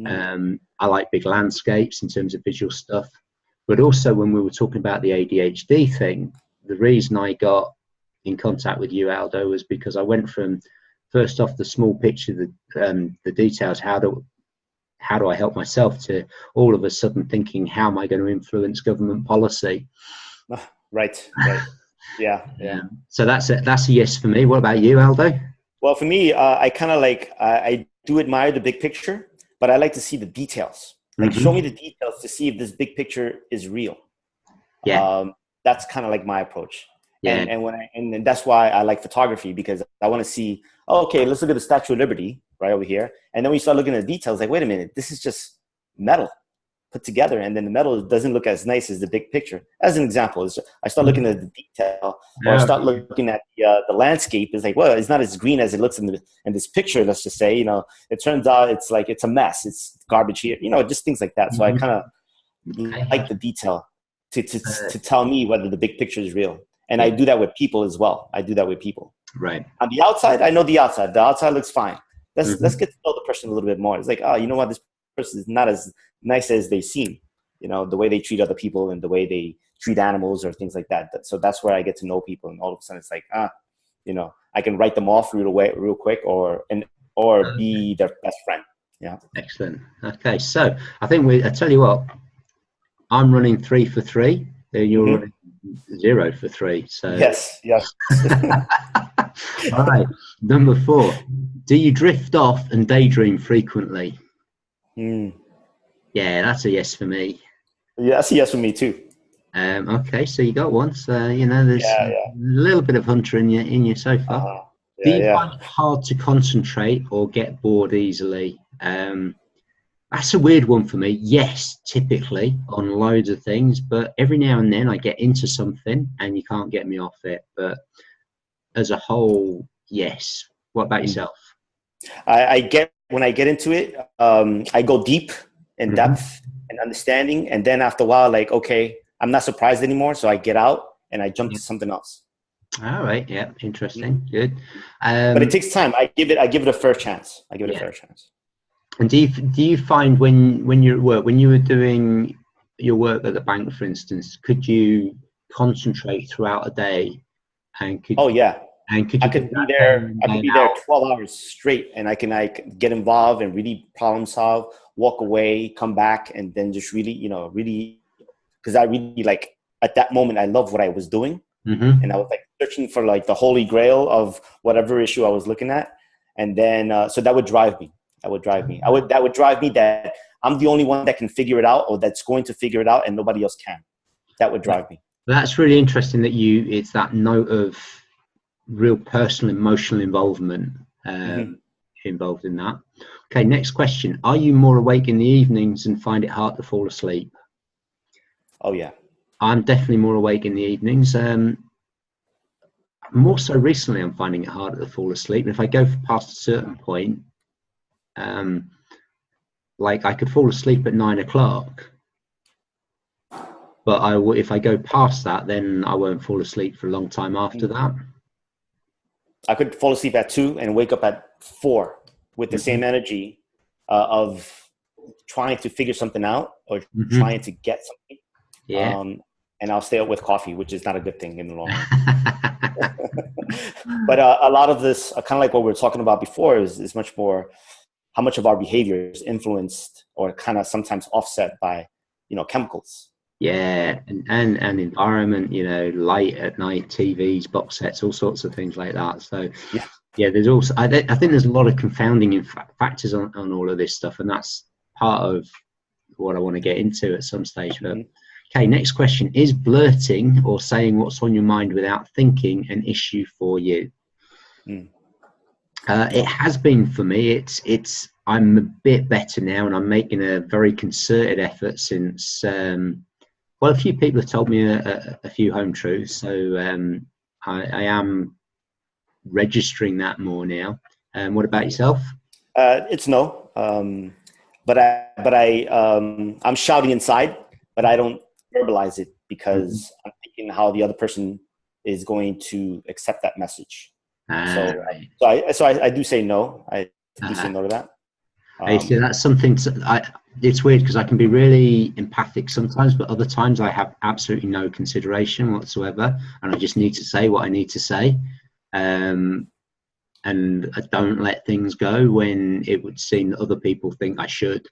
A: I like big landscapes in terms of visual stuff, but also when we were talking about the ADHD thing, the reason I got in contact with you, Aldo, was because I went from first off the small picture, the details, how do I help myself, to all of a sudden thinking, how am I going to influence government policy?
B: Right. Yeah.
A: So that's a yes for me. What about you, Aldo?
B: Well, for me, I kind of I do admire the big picture, but I like to see the details. Show me the details to see if this big picture is real. Yeah. That's kind of like my approach. Yeah. And that's why I like photography, because I want to see, let's look at the Statue of Liberty right over here. And then we start looking at the details, like, wait a minute, this is just metal put together. And then the metal doesn't look as nice as the big picture. As an example, I start looking at the detail, or I start looking at the landscape. It's like, well, it's not as green as it looks in this picture. Let's just say, it turns out it's like, it's a mess. It's garbage here, just things like that. So I kind of like the detail to tell me whether the big picture is real. And I do that with people as well. Right. On the outside, I know the outside. The outside looks fine. let's get to know the person a little bit more. It's like, oh, you know what, this person is not as nice as they seem. You know, the way they treat other people and the way they treat animals or things like that. So that's where I get to know people, and all of a sudden it's like, you know, I can write them off real quick, or be their best friend. Yeah.
A: Excellent. Okay, so I think I tell you what, I'm running 3 for 3. You're running 0 for 3. So
B: yes.
A: All right. Number 4. Do you drift off and daydream frequently? Yeah, that's a yes for me.
B: Yeah, that's a yes for me too.
A: Okay, so you got one. So you know, there's a little bit of Hunter in you so far. Do you find it hard to concentrate or get bored easily? That's a weird one for me. Yes, typically on loads of things, but every now and then I get into something and you can't get me off it. But as a whole, yes. What about yourself?
B: I get, when I get into it, I go deep in depth and understanding, and then after a while, like, okay, I'm not surprised anymore, so I get out and I jump to something else.
A: All right, yeah, interesting, good.
B: But it takes time. I give it a fair chance.
A: And do you find when you're at work, when you were doing your work at the bank, for instance, could you concentrate throughout a day? And could I
B: could be there 12 hours straight, and I can get involved and really problem solve, walk away, come back, and then just really, because I really, like, at that moment, I love what I was doing. And I was like searching for like the holy grail of whatever issue I was looking at. And then, so that would drive me. That would drive me that I'm the only one that can figure it out, or that's going to figure it out, and nobody else can. That would drive me.
A: That's really interesting that it's that note of real personal, emotional involvement involved in that. Okay, next question. Are you more awake in the evenings and find it hard to fall asleep?
B: Oh, yeah.
A: I'm definitely more awake in the evenings. More so recently, I'm finding it harder to fall asleep. And if I go past a certain point, like I could fall asleep at 9 o'clock, but if I go past that, then I won't fall asleep for a long time after that.
B: I could fall asleep at 2 and wake up at 4 with the same energy of trying to figure something out or trying to get something.
A: Yeah.
B: And I'll stay up with coffee, which is not a good thing in the long run. But a lot of this, kind of like what we were talking about before, is much more how much of our behavior is influenced or kind of sometimes offset by, chemicals.
A: Yeah, and environment, light at night, TVs, box sets, all sorts of things like that. So yeah, there's also, I think there's a lot of confounding factors on all of this stuff, and that's part of what I want to get into at some stage. But okay, next question. Is blurting or saying what's on your mind without thinking an issue for you? It has been for me. I'm a bit better now, and I'm making a very concerted effort since, a few people have told me a few home truths. So I am registering that more now. What about yourself?
B: It's no. But I'm shouting inside, but I don't verbalize it because I'm thinking how the other person is going to accept that message. So I do say no. I do say no to that.
A: So that's something. It's weird because I can be really empathic sometimes, but other times I have absolutely no consideration whatsoever, and I just need to say what I need to say. And I don't let things go when it would seem that other people think I should.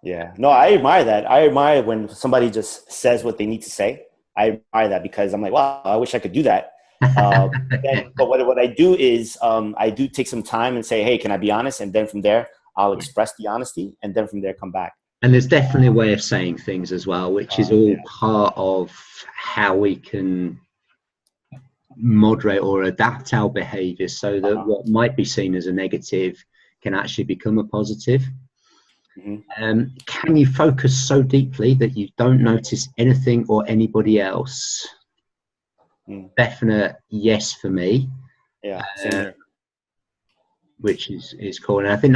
B: Yeah, no, I admire that. I admire when somebody just says what they need to say. I admire that because I'm like, wow, I wish I could do that. But what I do is I do take some time and say, hey, can I be honest? And then from there, I'll express the honesty, and then from there, come back.
A: And there's definitely a way of saying things as well, which is all part of how we can moderate or adapt our behavior so that what might be seen as a negative can actually become a positive. Can you focus so deeply that you don't notice anything or anybody else? Definite yes for me.
B: Yeah, same here.
A: Which is cool, and I think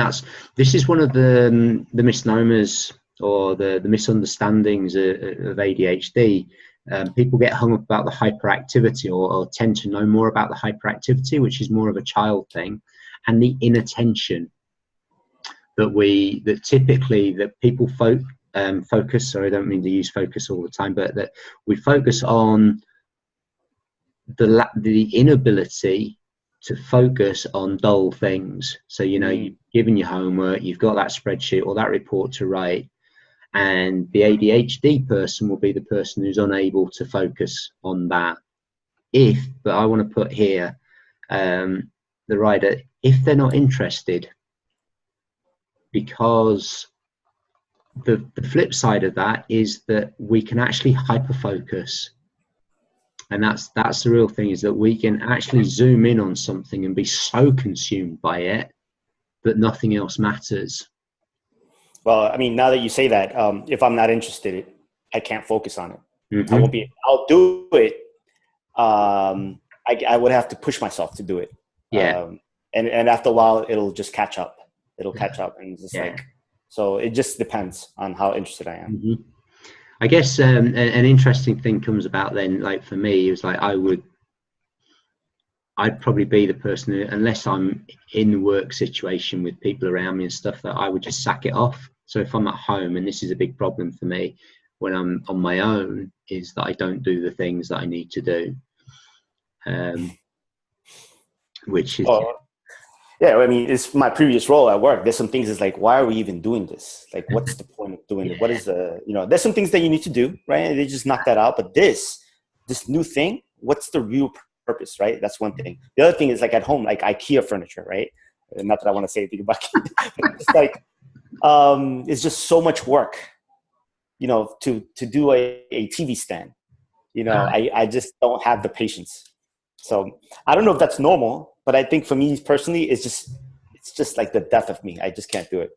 A: this is one of the misnomers or the misunderstandings of ADHD. People get hung up about the hyperactivity or tend to know more about the hyperactivity, which is more of a child thing, and the inattention. that typically that people focus. So I don't mean to use focus all the time, but that we focus on the inability to focus on dull things. So, you know, you've given your homework, you've got that spreadsheet or that report to write, and the ADHD person will be the person who's unable to focus on that. But I want to put here, the writer, if they're not interested, because the flip side of that is that we can actually hyperfocus. And that's the real thing, is that we can actually zoom in on something and be so consumed by it that nothing else matters.
B: Well, I mean, now that you say that, if I'm not interested, I can't focus on it.
A: Mm-hmm.
B: I won't be. I'll do it. I would have to push myself to do it.
A: Yeah.
B: And after a while, it'll just catch up. It'll catch up, and just like, so it just depends on how interested I am.
A: Mm-hmm. I guess an interesting thing comes about then, like for me, it was like I'd probably be the person who, unless I'm in the work situation with people around me and stuff, that I would just sack it off. So if I'm at home, and this is a big problem for me when I'm on my own, is that I don't do the things that I need to do. Which is...
B: Yeah, I mean, it's my previous role at work. There's some things it's like, why are we even doing this? Like, what's the point of doing it? What is there's some things that you need to do, right? And they just knock that out. But this new thing, what's the real purpose, right? That's one thing. The other thing is like at home, like IKEA furniture, right? Not that I want to say anything about it. It's like, it's just so much work, to do a TV stand. I just don't have the patience. So I don't know if that's normal, but I think for me personally, it's just like the death of me. I just can't do it.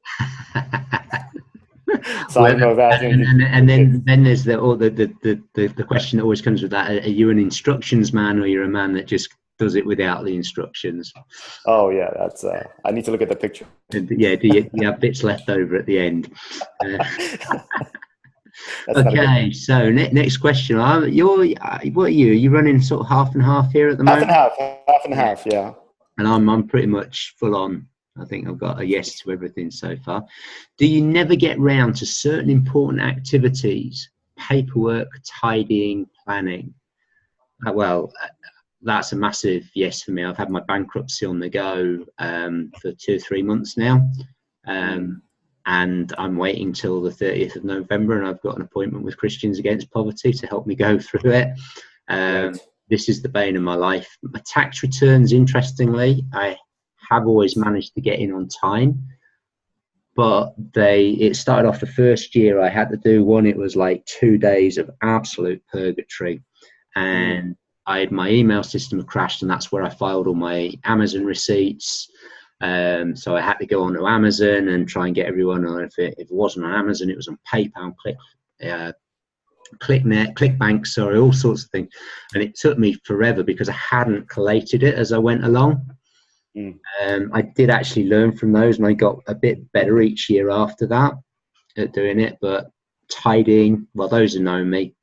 B: So well, I don't know that.
A: And then there's the question that always comes with that: are you an instructions man, or you're a man that just does it without the instructions?
B: Oh yeah, that's. I need to look at the picture.
A: Yeah, do you have bits left over at the end? Okay, so next question. What are you? Are you running sort of half and half here at the moment?
B: Half and half, yeah.
A: And I'm pretty much full on. I think I've got a yes to everything so far. Do you never get round to certain important activities, paperwork, tidying, planning? Well, that's a massive yes for me. I've had my bankruptcy on the go for 2 or 3 months now. And I'm waiting till the 30th of November, and I've got an appointment with Christians Against Poverty to help me go through it. Right. This is the bane of my life. My tax returns, interestingly, I have always managed to get in on time, but it started off the first year I had to do one. It was like 2 days of absolute purgatory, and my email system had crashed, and that's where I filed all my Amazon receipts. So I had to go onto Amazon and try and get everyone on. If it wasn't on Amazon, it was on PayPal, ClickBank, sorry, all sorts of things. And it took me forever because I hadn't collated it as I went along. I did actually learn from those, and I got a bit better each year after that at doing it. But tidying, well, those who know me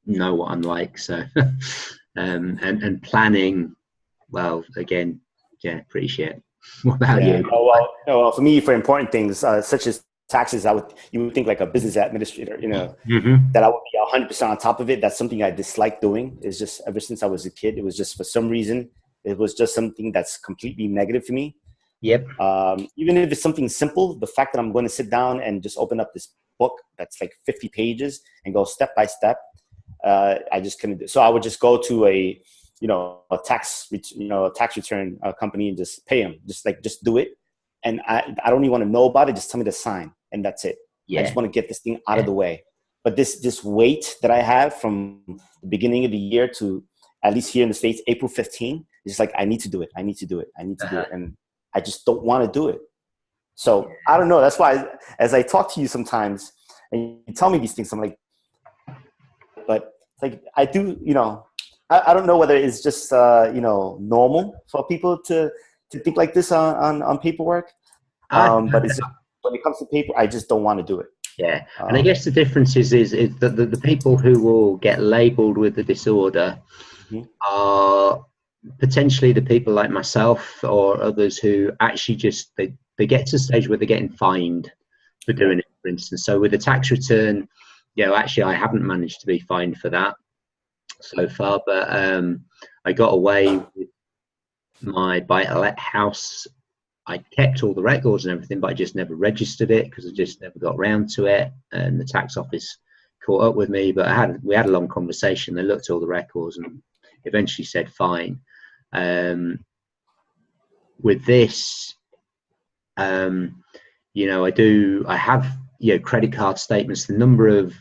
A: know what I'm like. So, and planning, well, again, yeah, pretty shit. What about you?
B: Well, for me, for important things such as taxes, you would think like a business administrator, that I would be 100% on top of it. That's something I dislike doing. It's just ever since I was a kid, it was just for some reason, it was just something that's completely negative for me.
A: Yep.
B: Even if it's something simple, the fact that I'm going to sit down and just open up this book that's like 50 pages and go step by step, I just couldn't do. So I would just go to a tax return company and just pay them, just do it. And I don't even want to know about it. Just tell me to sign, and that's it. Yeah. I just want to get this thing out of the way. But this wait that I have from the beginning of the year to, at least here in the States, April 15, it's like, I need to do it. I need to do it. I need to do it. And I just don't want to do it. So I don't know. That's why as I talk to you sometimes and you tell me these things, I'm like, but like I do, I don't know whether it's just, normal for people to think like this on paperwork. But when it comes to paper, I just don't want to do it.
A: Yeah. And I guess the difference is that the people who will get labeled with the disorder are potentially the people like myself or others who actually just, they they get to the stage where they're getting fined for doing it, for instance. So with a tax return, actually I haven't managed to be fined for that so far, but I got away with my buy-to-let house. I kept all the records and everything, but I just never registered it because I just never got around to it, and the tax office caught up with me. But we had a long conversation. They looked at all the records and eventually said fine. With this, I have credit card statements. The number of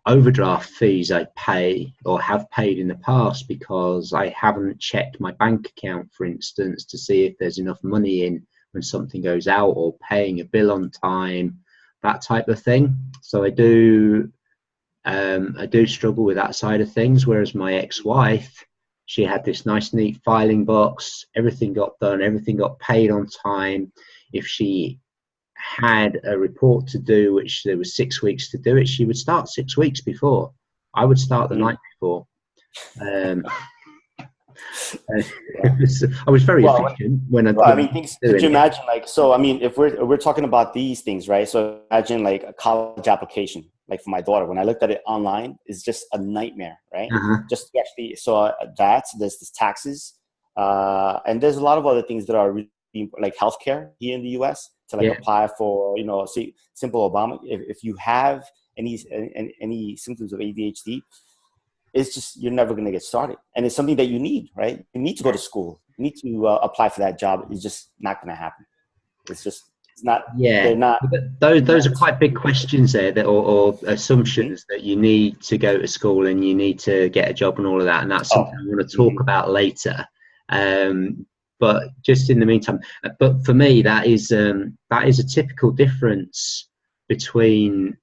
A: overdraft fees I pay or have paid in the past because I haven't checked my bank account, for instance, to see if there's enough money in when something goes out, or paying a bill on time, that type of thing. So I do struggle with that side of things, whereas my ex-wife, she had this nice neat filing box, everything got done, everything got paid on time. If she had a report to do, which there was 6 weeks to do it, she would start 6 weeks before. I would start the night before. I was very efficient when I.
B: Well, I mean, could you imagine, like, so I mean, if we're talking about these things, right? So imagine like a college application, like for my daughter. When I looked at it online, it's just a nightmare, right? Just actually saw that there's this taxes, and there's a lot of other things that are really, like healthcare here in the U.S. to like apply for, simple Obama. If you have any symptoms of ADHD, it's just, you're never going to get started. And it's something that you need, right? You need to go to school. You need to apply for that job. It's just not going to happen. It's not.
A: Yeah.
B: They're not.
A: Those are quite big questions there, or assumptions that you need to go to school and you need to get a job and all of that. And that's something I want to talk about later. But just in the meantime, but for me, that is a typical difference between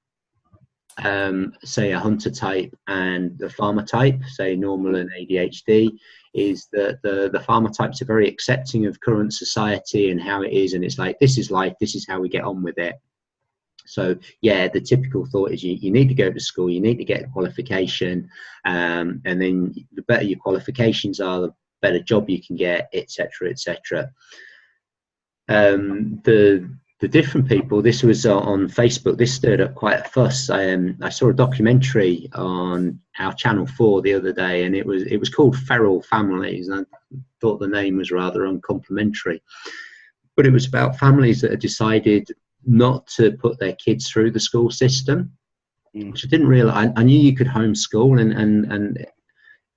A: say a hunter type and the farmer type, say normal and ADHD, is that the farmer types are very accepting of current society and how it is, and it's like, this is life, this is how we get on with it. So the typical thought is you need to go to school, you need to get a qualification, and then the better your qualifications are, the better job you can get, etc., etc. The different people, this was on Facebook, this stirred up quite a fuss. I saw a documentary on our Channel 4 the other day, and it was called Feral Families, and I thought the name was rather uncomplimentary. But it was about families that had decided not to put their kids through the school system, which I didn't realize. I knew you could homeschool, and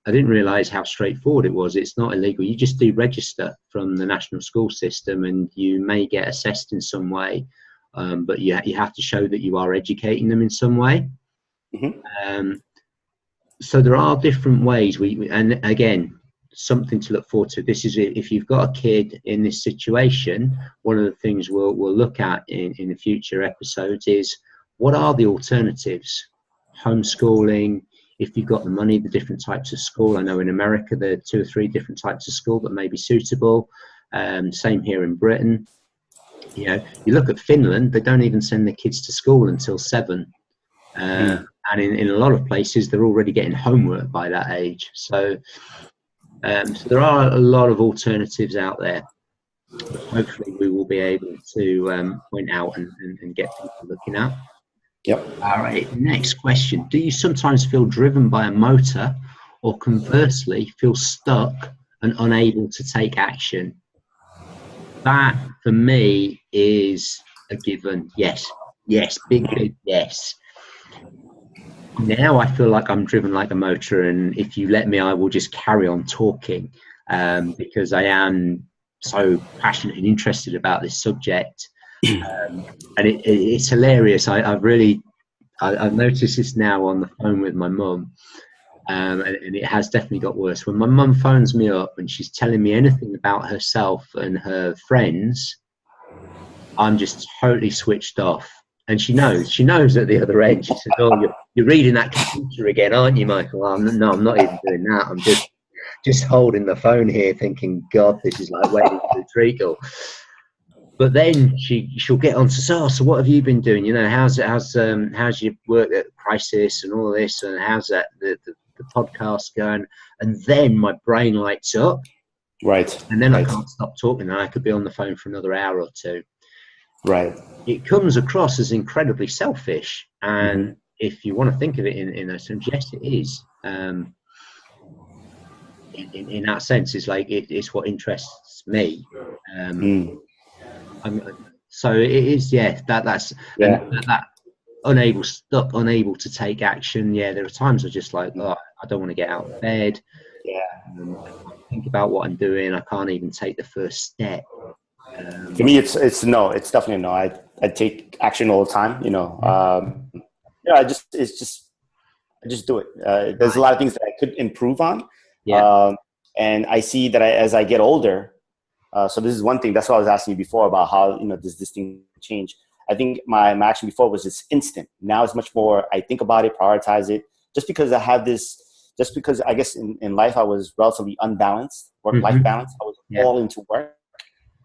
A: I didn't realize how straightforward it was. It's not illegal. You just deregister from the national school system, and you may get assessed in some way, but you have to show that you are educating them in some way. So there are different ways. And again, something to look forward to. This is, if you've got a kid in this situation, one of the things we'll look at in the future episodes is, what are the alternatives? Homeschooling. If you've got the money, the different types of school. I know in America there are 2 or 3 different types of school that may be suitable. Same here in Britain. You look at Finland, they don't even send their kids to school until 7. And in a lot of places, they're already getting homework by that age. So there are a lot of alternatives out there. Hopefully we will be able to point out and get people looking at.
B: Yep.
A: All right, next question. Do you sometimes feel driven by a motor, or conversely feel stuck and unable to take action? That, for me, is a given. Yes, big yes. Now I feel like I'm driven like a motor, and if you let me, I will just carry on talking, because I am so passionate and interested about this subject. And it's hilarious. I've noticed this now on the phone with my mum, and it has definitely got worse. When my mum phones me up and she's telling me anything about herself and her friends, I'm just totally switched off. And she knows at the other end. She says, "Oh, you're reading that computer again, aren't you, Michael?" No, I'm not even doing that. I'm just holding the phone here, thinking, God, this is like waiting for the treacle. But then she'll get on to say, "Oh, so what have you been doing? How's your work at Crisis and all this, and how's that the podcast going?" And then my brain lights up,
B: Right.
A: And then I
B: Right.
A: can't stop talking, and I could be on the phone for another hour or two.
B: Right.
A: It comes across as incredibly selfish,
B: Mm-hmm.
A: and if you want to think of it in those terms, yes, it is. In that sense, it's like it's what interests me.
B: Mm.
A: So it is, yeah. That's and
B: Yeah.
A: that unable to take action. Yeah, there are times I just like, oh, I don't want to get out of bed.
B: Yeah.
A: I can't think about what I'm doing. I can't even take the first step.
B: For me, it's no. It's definitely no. I take action all the time. Yeah. I just do it. There's a lot of things that I could improve on.
A: Yeah.
B: Um, and I see that as I get older, so this is one thing. That's what I was asking you before about how, does this thing change? I think my action before was just instant. Now it's much more, I think about it, prioritize it. Just because I guess in life I was relatively unbalanced, work-life balance. I was all into work.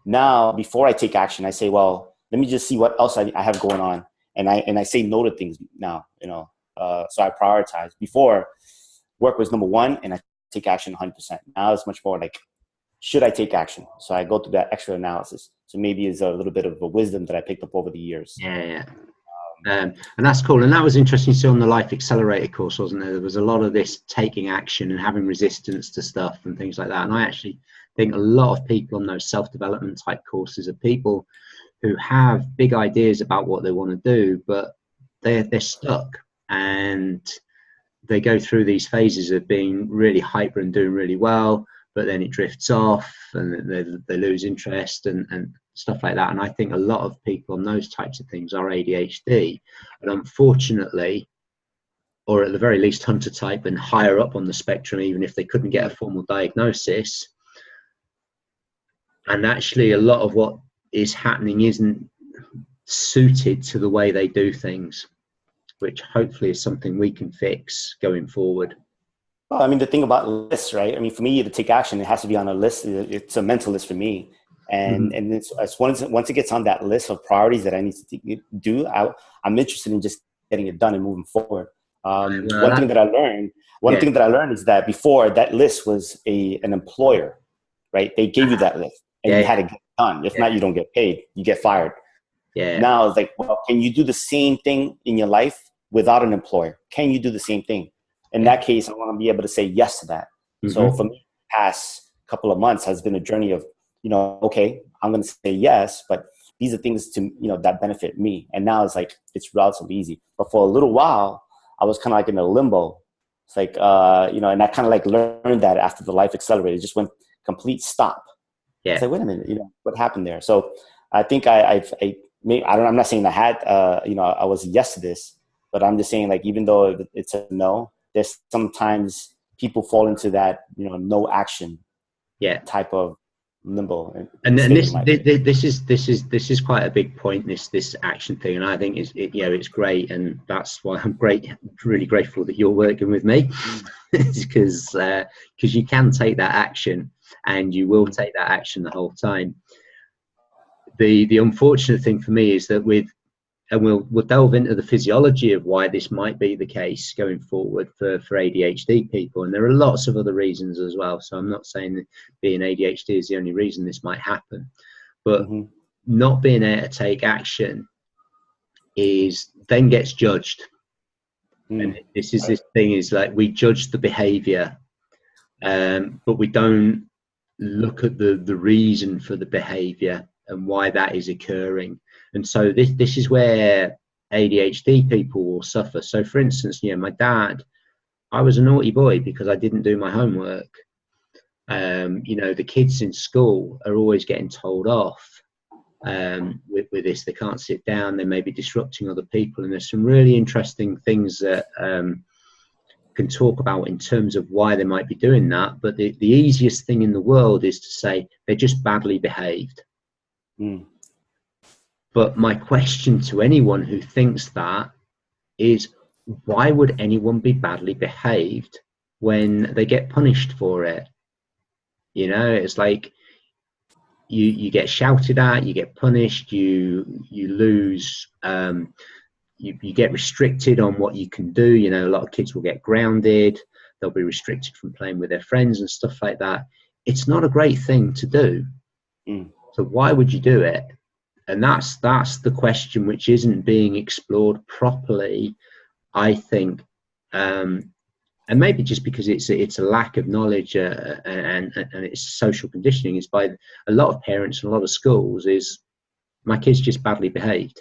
B: Now, before I take action, I say, well, let me just see what else I have going on. And I say no to things now, so I prioritize. Before, work was number one, and I take action 100%. Now it's much more like, should I take action? So I go through that extra analysis. So maybe it's a little bit of a wisdom that I picked up over the years.
A: Yeah. And that's cool. And that was interesting to see on the Life Accelerator course, wasn't there? There was a lot of this taking action and having resistance to stuff and things like that. And I actually think a lot of people on those self-development type courses are people who have big ideas about what they want to do, but they're stuck, and they go through these phases of being really hyper and doing really well, but then it drifts off and they lose interest and stuff like that. And I think a lot of people on those types of things are ADHD. And unfortunately, or at the very least hunter type and higher up on the spectrum, even if they couldn't get a formal diagnosis. And actually a lot of what is happening isn't suited to the way they do things, which hopefully is something we can fix going forward.
B: Well, I mean, the thing about lists, right? I mean, for me to take action, it has to be on a list. It's a mental list for me. And it's once it gets on that list of priorities that I need to do, I'm interested in just getting it done and moving forward. One thing that I learned is that before, that list was an employer, right? They gave you that list and you had to get it done. If not, you don't get paid. You get fired. Now it's like, well, can you do the same thing in your life without an employer? Can you do the same thing? In that case, I want to be able to say yes to that. So for me, the past couple of months has been a journey of, okay, I'm going to say yes, but these are things that benefit me. And now it's like, it's relatively easy. But for a little while, I was kind of like in a limbo. It's like, and I kind of like learned that after the Life Accelerator, it just went complete stop. It's like, wait a minute, what happened there? So I think I'm not saying I had, I was yes to this, but I'm just saying, like, even though it's a no, there's sometimes people fall into that, no action type of limbo.
A: And this is quite a big point, this action thing. And I think it's great. And that's why I'm really grateful that you're working with me, because you can take that action and you will take that action the whole time. The unfortunate thing for me is that we'll delve into the physiology of why this might be the case going forward for ADHD people. And there are lots of other reasons as well. So I'm not saying that being ADHD is the only reason this might happen, but not being able to take action then gets judged. And this thing is like, we judge the behavior, but we don't look at the reason for the behavior and why that is occurring. And so this is where ADHD people will suffer. So for instance, my dad, I was a naughty boy because I didn't do my homework. The kids in school are always getting told off with this. They can't sit down. They may be disrupting other people. And there's some really interesting things that can talk about in terms of why they might be doing that. But the easiest thing in the world is to say they're just badly behaved. But my question to anyone who thinks that is, why would anyone be badly behaved when they get punished for it? It's like you get shouted at, you get punished, you lose, you get restricted on what you can do. A lot of kids will get grounded. They'll be restricted from playing with their friends and stuff like that. it's not a great thing to do. So why would you do it? And that's the question which isn't being explored properly, I think. And maybe just because it's a lack of knowledge and it's social conditioning is by a lot of parents and a lot of schools is my kid's just badly behaved.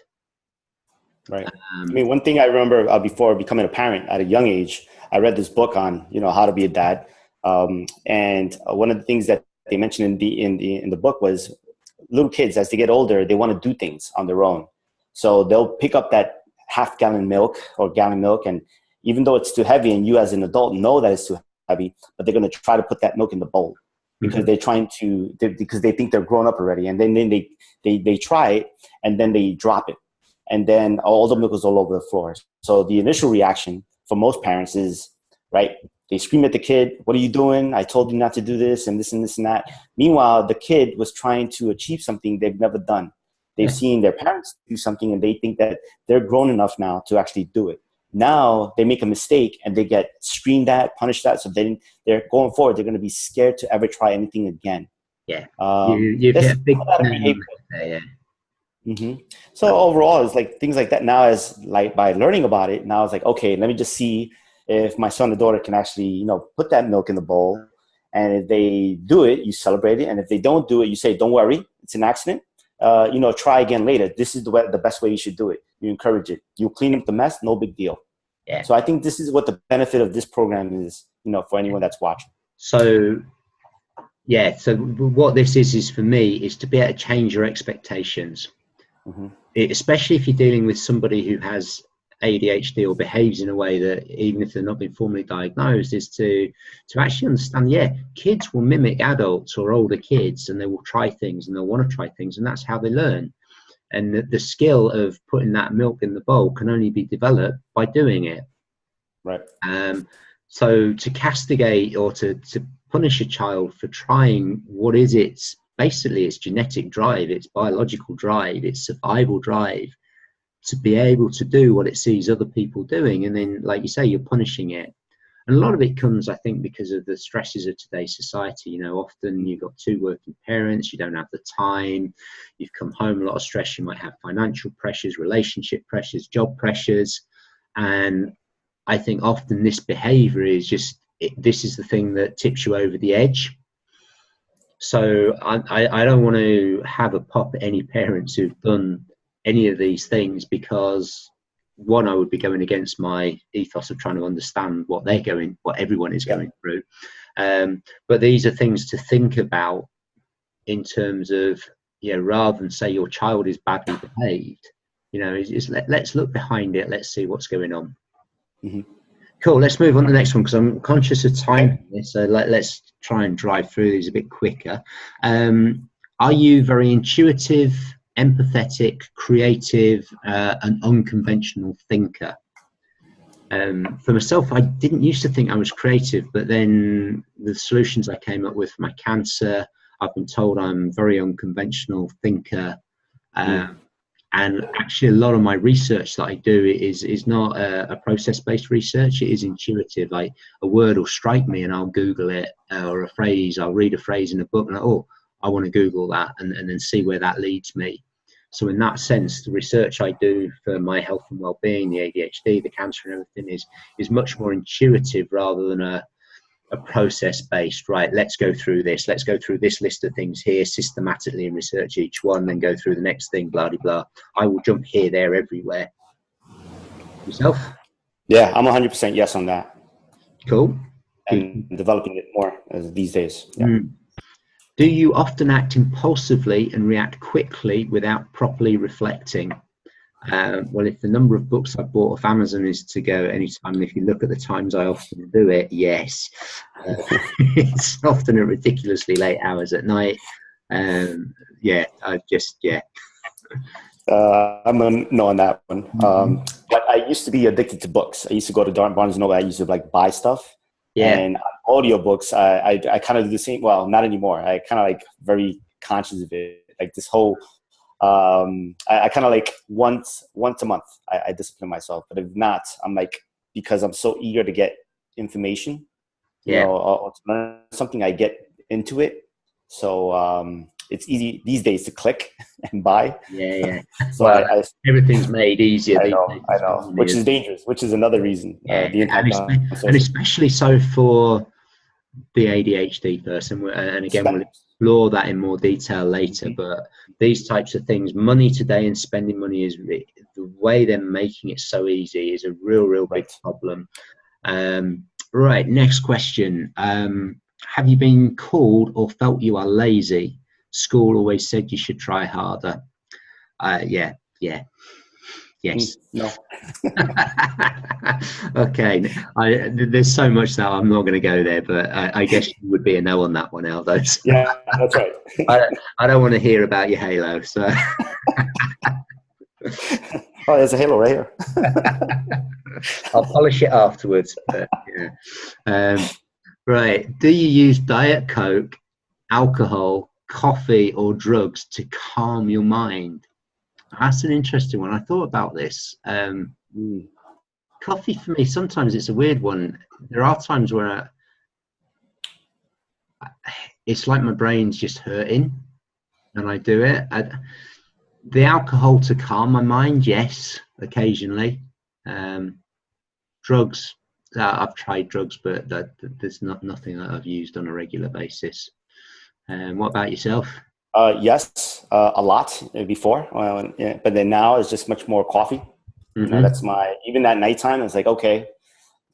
B: Right. I mean, one thing I remember before becoming a parent at a young age, I read this book on, how to be a dad. And one of the things that they mentioned in the book was little kids, as they get older, they want to do things on their own. So they'll pick up that half-gallon milk or gallon milk, and even though it's too heavy and you as an adult know that it's too heavy, but they're going to try to put that milk in the bowl because they're trying to, because they think they're grown up already. And then they try it and then they drop it. And then all the milk is all over the floor. So the initial reaction for most parents is, right, they scream at the kid, "What are you doing? I told you not to do this and this and this and that." Meanwhile, the kid was trying to achieve something they've never done. They've seen their parents do something and they think that they're grown enough now to actually do it. Now they make a mistake and they get screamed at, punished at. So they're going forward, they're going to be scared to ever try anything again.
A: Yeah. You've hit a big thing there,
B: So overall, it's like things like that now, as like by learning about it, now it's like, okay, let me just see if my son or daughter can actually, put that milk in the bowl. And if they do it, you celebrate it. And if they don't do it, you say, "Don't worry, it's an accident. Try again later. This is the best way you should do it." You encourage it. You clean up the mess, no big deal.
A: Yeah.
B: So I think this is what the benefit of this program is, for anyone that's watching.
A: So what this is for me is to be able to change your expectations. Especially if you're dealing with somebody who has ADHD or behaves in a way that, even if they're not been formally diagnosed, is to actually understand, kids will mimic adults or older kids, and they will try things and they'll want to try things, and that's how they learn. And the skill of putting that milk in the bowl can only be developed by doing it.
B: Right.
A: So to castigate or to punish a child for trying what is its basically its genetic drive, its biological drive, its survival drive, to be able to do what it sees other people doing, and then, like you say, you're punishing it. And a lot of it comes, I think, because of the stresses of today's society. Often you've got two working parents, you don't have the time, you've come home a lot of stress, you might have financial pressures, relationship pressures, job pressures. And I think often this behavior is this is the thing that tips you over the edge. So I don't want to have a pop at any parents who've done any of these things, because one, I would be going against my ethos of trying to understand what everyone is going through. But these are things to think about in terms of, rather than say your child is badly behaved, let's look behind it. Let's see what's going on. Cool. Let's move on to the next one, because I'm conscious of time here, so let's try and drive through these a bit quicker. Are you very intuitive, empathetic, creative, and unconventional thinker? For myself, I didn't used to think I was creative, but then the solutions I came up with for my cancer, I've been told I'm a very unconventional thinker. And actually, a lot of my research that I do is not a process-based research. It is intuitive. Like, a word will strike me and I'll Google it, or a phrase, I'll read a phrase in a book and I want to Google that, and then see where that leads me. So in that sense, the research I do for my health and well-being, the ADHD, the cancer and everything is much more intuitive rather than a process-based, right? Let's go through this list of things here systematically and research each one, then go through the next thing, blah, blah, blah. I will jump here, there, everywhere. Yourself?
B: Yeah, I'm 100% yes on that.
A: Cool.
B: And developing it more these days. Yeah.
A: Do you often act impulsively and react quickly without properly reflecting? Well, if the number of books I bought off Amazon is to go anytime, and if you look at the times I often do it, yes. It's often at ridiculously late hours at night. I'm
B: a no on that one. But I used to be addicted to books. I used to go to Barnes & Noble. I used to buy stuff. And audiobooks, I kind of do the same. Well, not anymore. I kind of very conscious of it. Like this whole, I kind of once a month, I discipline myself. But if not, I'm because I'm so eager to get information, or to learn something, I get into it. So it's easy these days to click and buy.
A: Yeah.
B: So
A: Well, everything's made easier these days.
B: I know, which is dangerous, which is another reason. The impact on
A: and especially so for the ADHD person. And again, we'll explore that in more detail later. But these types of things, money today and spending money, is the way they're making it so easy is a real big problem. Right, next question. Have you been called or felt you are lazy? School always said you should try harder. Yes.
B: No.
A: Okay. There's so much now. I'm not going to go there, but I guess you would be a no on that one, Aldo. So
B: yeah, that's right.
A: I don't want to hear about your halo. So.
B: Oh, there's a halo right here.
A: I'll polish it afterwards. But, yeah. Right. Do you use Diet Coke, alcohol, coffee, or drugs to calm your mind? That's an interesting one. I thought about this. Coffee for me, sometimes it's a weird one. There are times where it's like my brain's just hurting and I do it. The alcohol to calm my mind, yes, occasionally. Drugs, I've tried drugs, but there's nothing that I've used on a regular basis. What about yourself?
B: Yes, a lot before, but then now it's just much more coffee. You know, that's even at nighttime, it's like, okay,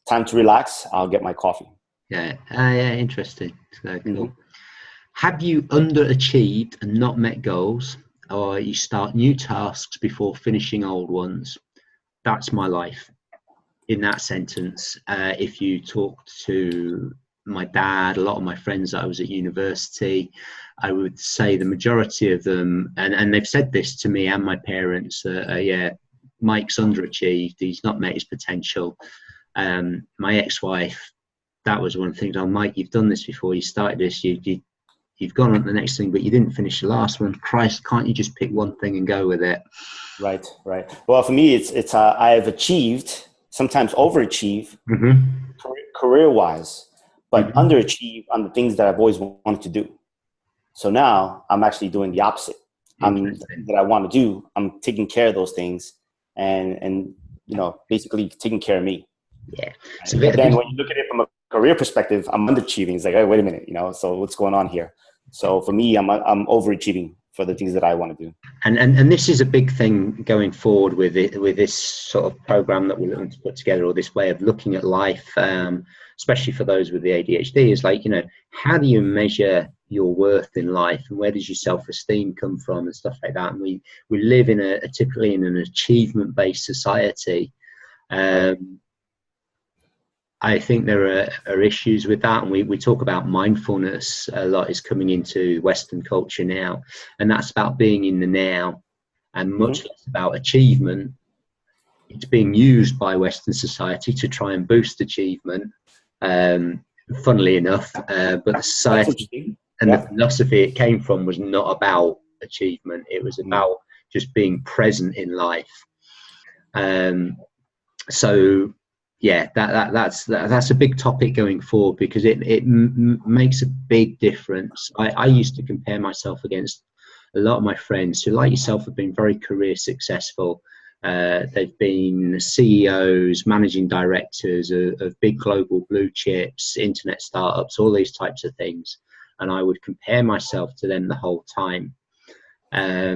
B: time to relax. I'll get my coffee.
A: Yeah, interesting. So cool. Have you underachieved and not met goals, or you start new tasks before finishing old ones? That's my life. In that sentence, if you talk to my dad, a lot of my friends that I was at university, I would say the majority of them, and they've said this to me and my parents, Mike's underachieved, he's not met his potential. My ex-wife, that was one of the things, oh Mike, you've done this before, you started this, you've gone on to the next thing, but you didn't finish the last one. Christ, can't you just pick one thing and go with it?
B: Right. Well, for me, it's I've achieved, sometimes overachieve, career-wise, but underachieve on the things that I've always wanted to do. So now I'm actually doing the opposite. That I want to do. I'm taking care of those things, and basically taking care of me.
A: Yeah.
B: So then when you look at it from a career perspective, I'm underachieving. It's like, oh, wait a minute, so what's going on here? So for me, I'm overachieving for the things that I want to do.
A: And this is a big thing going forward with this sort of program that we're looking to put together, or this way of looking at life, especially for those with the ADHD, is like, how do you measure your worth in life, and where does your self-esteem come from and stuff like that? And we live in typically in an achievement-based society. I think there are issues with that, and we talk about mindfulness a lot, is coming into Western culture now, and that's about being in the now and much less about achievement. It's being used by Western society to try and boost achievement, funnily enough, but the society and the philosophy it came from was not about achievement. It was about just being present in life. So yeah, that's a big topic going forward, because it makes a big difference. I used to compare myself against a lot of my friends who, like yourself, have been very career successful. They've been CEOs, managing directors of big global blue chips, internet startups, all these types of things. And I would compare myself to them the whole time. But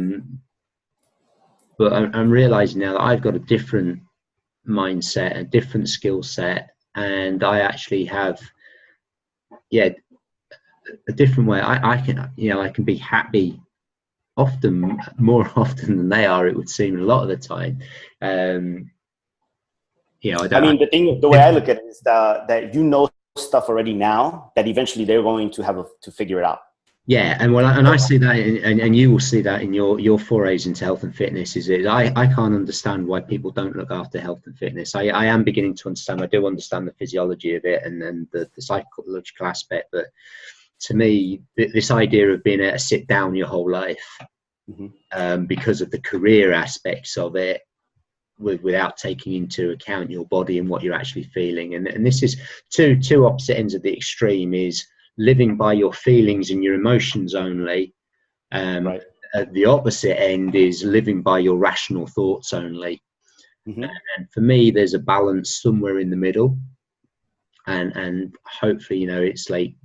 A: I'm realizing now that I've got a different mindset, a different skill set, and I actually have a different way. I can be happy more often than they are, it would seem, a lot of the time. The
B: way I look at it is that stuff already now that eventually they're going to have to figure it out.
A: Yeah, and I see that, and you will see that in your forays into health and fitness. I can't understand why people don't look after health and fitness. I am beginning to understand. I do understand the physiology of it and the psychological aspect, but to me, this idea of being able to sit down your whole life, because of the career aspects of it, without taking into account your body and what you're actually feeling, and this is two opposite ends of the extreme, is living by your feelings and your emotions only.
B: Right.
A: At the opposite end is living by your rational thoughts only.
B: Mm-hmm.
A: And for me, there's a balance somewhere in the middle. And hopefully, you know, it's like,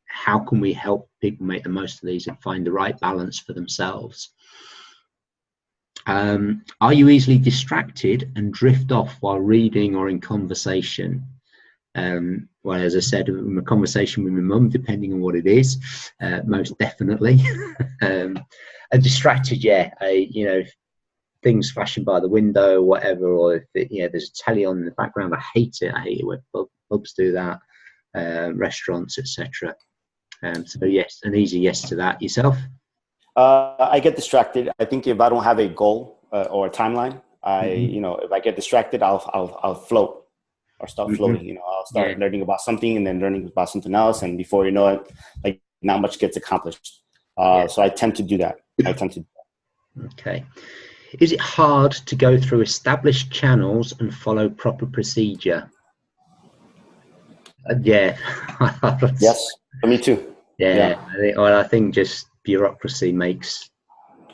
A: how can we help people make the most of these and find the right balance for themselves? Are you easily distracted and drift off while reading or in conversation? Well, as I said, in a conversation with my mum, depending on what it is, most definitely. Distracted, yeah. You know, things flashing by the window, or whatever, or if it, you know, there's a telly on in the background. I hate it. I hate it when pubs do that, restaurants, etc. So yes, an easy yes to that. Yourself?
B: I get distracted. I think if I don't have a goal or a timeline, you know, if I get distracted, I'll float or start floating. You know, I'll start learning about something and then learning about something else, and before you know it, like, not much gets accomplished. So I tend to do that.
A: Okay. Is it hard to go through established channels and follow proper procedure? Yeah.
B: Yes, for me too.
A: Yeah. I think just bureaucracy makes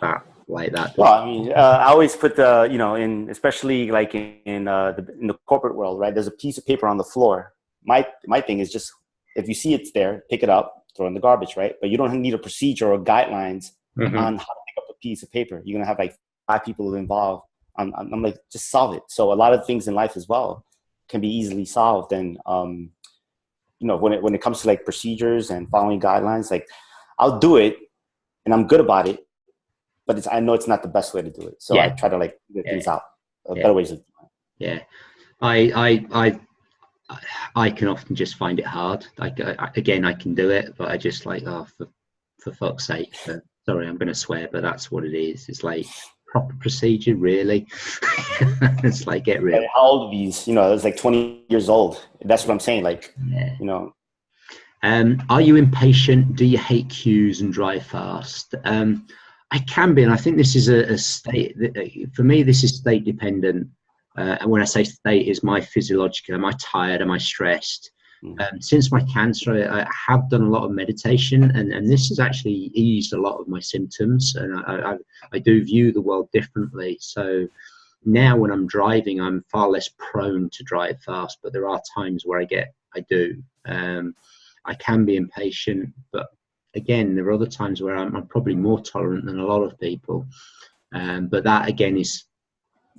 A: that like that.
B: Well, I mean, I always put the, you know, in, especially like in the corporate world, right? There's a piece of paper on the floor. My thing is just, if you see it's there, pick it up, throw it in the garbage, right? But you don't need a procedure or guidelines on how to pick up a piece of paper. You're gonna have like 5 people involved. I'm like, just solve it. So a lot of things in life as well can be easily solved. And you know, when it comes to like procedures and following guidelines, like, I'll do it and I'm good about it, but I know it's not the best way to do it. So I try to like get things out, better ways of doing it.
A: Yeah. I can often just find it hard. Like, again, I can do it, but I just like, oh, for fuck's sake. Sorry, I'm going to swear, but that's what it is. It's like, proper procedure, really? It's like, get real.
B: How old are these? You know, it's like 20 years old. That's what I'm saying. Like, you know.
A: Are you impatient? Do you hate queues and drive fast? I can be, and I think this is a state. For me, this is state dependent. And when I say state, is my physiological. Am I tired? Am I stressed? Since my cancer, I have done a lot of meditation, and this has actually eased a lot of my symptoms, and I do view the world differently. So now when I'm driving, I'm far less prone to drive fast, but there are times where I do. I can be impatient, but again, there are other times where I'm probably more tolerant than a lot of people. But that, again,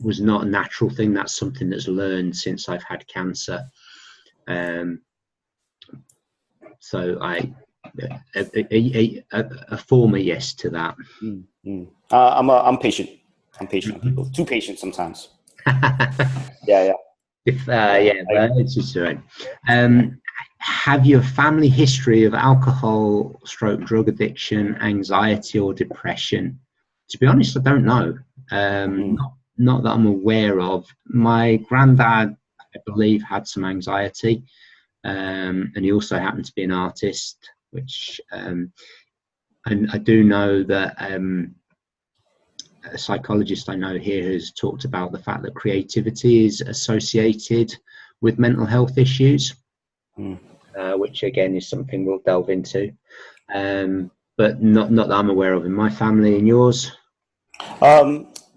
A: was not a natural thing. That's something that's learned since I've had cancer. So a former yes to that.
B: I'm patient. I'm patient with people. Too patient sometimes. Yeah.
A: It's just right. Have you a family history of alcohol, stroke, drug addiction, anxiety, or depression? To be honest, I don't know. Not that I'm aware of. My granddad, I believe, had some anxiety, and he also happened to be an artist, which and I do know that a psychologist I know here has talked about the fact that creativity is associated with mental health issues, which again is something we'll delve into, but not that I'm aware of in my family. And yours?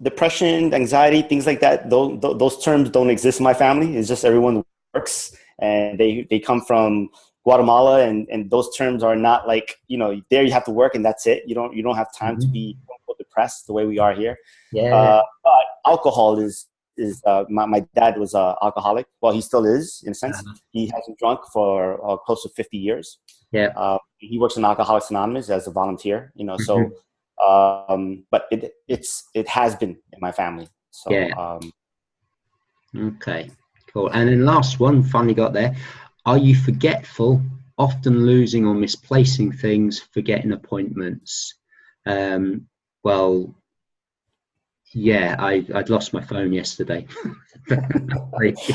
B: Depression, anxiety, things like that, those terms don't exist in my family. It's just everyone works, and they come from Guatemala, and those terms are not like, you know, there you have to work and that's it. You don't have time to be depressed the way we are here. But alcohol is my dad was an alcoholic. Well, he still is, in a sense. He hasn't drunk for close to 50 years. He works in Alcoholics Anonymous as a volunteer, you know. So but it has been in my family. So
A: okay, cool. And then last one, finally got there. Are you forgetful, often losing or misplacing things, forgetting appointments? Well, yeah, I'd lost my phone yesterday.
B: It's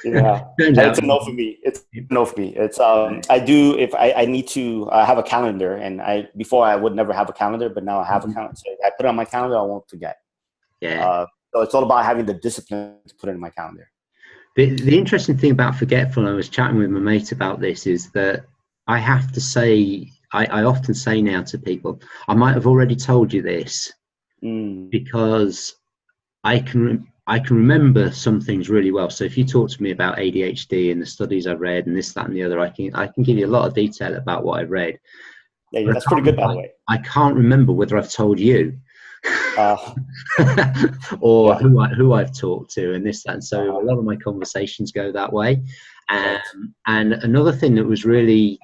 B: a no for me. It's a no for me. It's I do, if I need to have a calendar, and before I would never have a calendar, but now I have a calendar. So if I put it on my calendar, I won't forget. So it's all about having the discipline to put it in my calendar.
A: The interesting thing about forgetful, I was chatting with my mate about this, is that I have to say, I often say now to people, I might have already told you this, because I can remember some things really well. So if you talk to me about ADHD and the studies I've read and this, that, and the other, I can give you a lot of detail about what I've read.
B: Yeah, that's pretty good, by the way.
A: I can't remember whether I've told you or
B: yeah.
A: who I've talked to and this, that. And so a lot of my conversations go that way. And another thing that was really,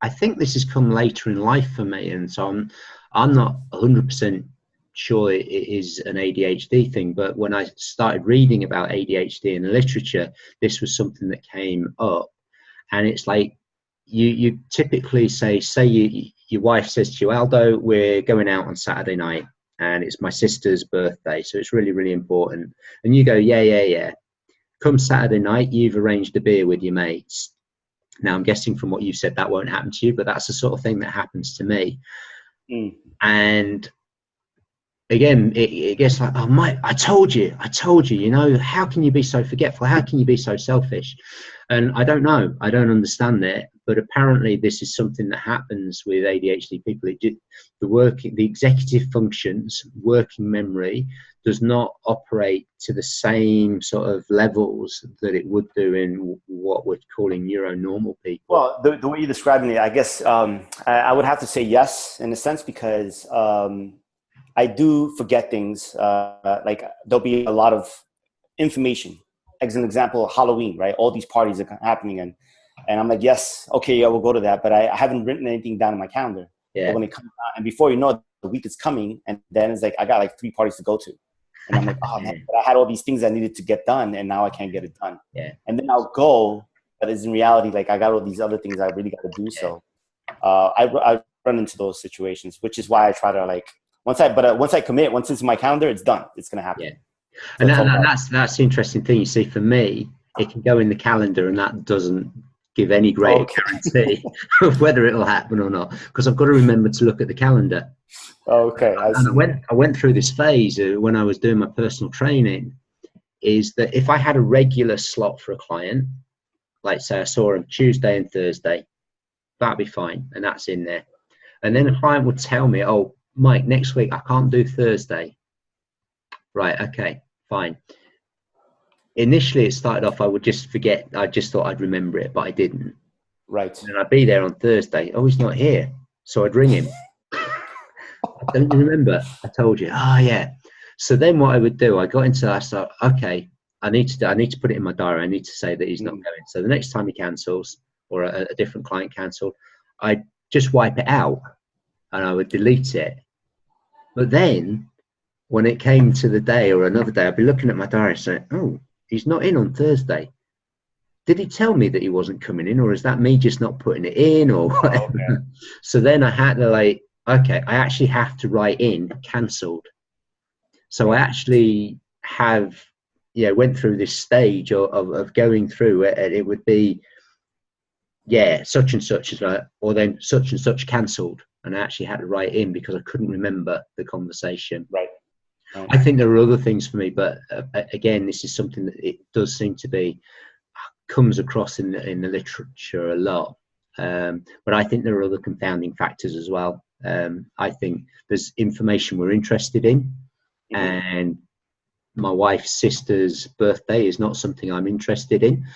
A: I think this has come later in life for me, and so I'm not 100% sure it is an ADHD thing, but when I started reading about ADHD in the literature, this was something that came up. And it's like, you typically say your wife says to you, Aldo, we're going out on Saturday night and it's my sister's birthday, so it's really, really important. And you go, yeah. Come Saturday night, you've arranged a beer with your mates. Now, I'm guessing from what you said that won't happen to you, but that's the sort of thing that happens to me. And again, it gets like, oh, Mike, I told you, you know, how can you be so forgetful? How can you be so selfish? And I don't know. I don't understand it. But apparently this is something that happens with ADHD people. The executive functions, working memory, does not operate to the same sort of levels that it would do in what we're calling neuronormal people.
B: Well, the way you're describing it, I guess I would have to say yes, in a sense, because I do forget things. Like there'll be a lot of information. As an example, Halloween, right? All these parties are happening, and I'm like, yes, okay, I will go to that, but I haven't written anything down in my calendar. Yeah. But when it comes out, and before you know it, the week is coming, and then it's like I got like 3 parties to go to, and I'm like, oh man, but I had all these things I needed to get done, and now I can't get it done.
A: Yeah.
B: And then I'll go, but it's in reality like I got all these other things I really got to do. Yeah. So I run into those situations, which is why I try to like once I commit, once it's in my calendar, it's done. It's gonna happen.
A: Yeah. So and that's the interesting thing. You see, for me, it can go in the calendar, and that doesn't give any great guarantee of whether it'll happen or not, because I've got to remember to look at the calendar.
B: Okay.
A: And I went through this phase when I was doing my personal training, is that if I had a regular slot for a client, like say I saw him Tuesday and Thursday, that'd be fine, and that's in there. And then a client would tell me, oh, Mike, next week I can't do Thursday. Right, okay, fine. Initially, it started off, I would just forget. I just thought I'd remember it, but I didn't.
B: Right.
A: And I'd be there on Thursday. Oh, he's not here. So I'd ring him. Don't you remember? I told you. Oh, yeah. So then what I would do, I got into that. I thought, okay, I need to put it in my diary. I need to say that he's not going. So the next time he cancels, or a different client cancelled, I'd just wipe it out and I would delete it. But then when it came to the day or another day, I'd be looking at my diary saying, oh, he's not in on Thursday. Did he tell me that he wasn't coming in, or is that me just not putting it in, or whatever? Oh, okay. So then I had to like, okay, I actually have to write in cancelled. So I actually have, went through this stage of going through it, and it would be, such and such is right, or then such and such cancelled. And I actually had to write in because I couldn't remember the conversation.
B: Right.
A: I think there are other things for me, but again, this is something that it does seem to be comes across in the literature a lot. But I think there are other confounding factors as well. I think there's information we're interested in, and my wife's sister's birthday is not something I'm interested in.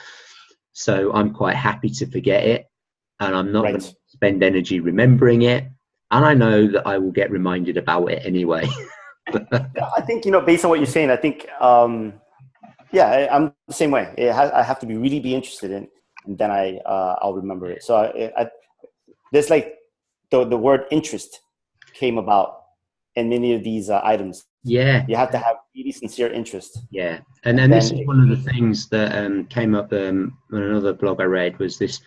A: So I'm quite happy to forget it, and I'm not going to spend energy remembering it. And I know that I will get reminded about it anyway.
B: I think, based on what you're saying, I think, I'm the same way. I have to be interested in, and then I'll remember it. So there's like the word interest came about in many of these items.
A: Yeah.
B: You have to have really sincere interest.
A: Yeah. And this is one of the things that came up on another blog I read, was this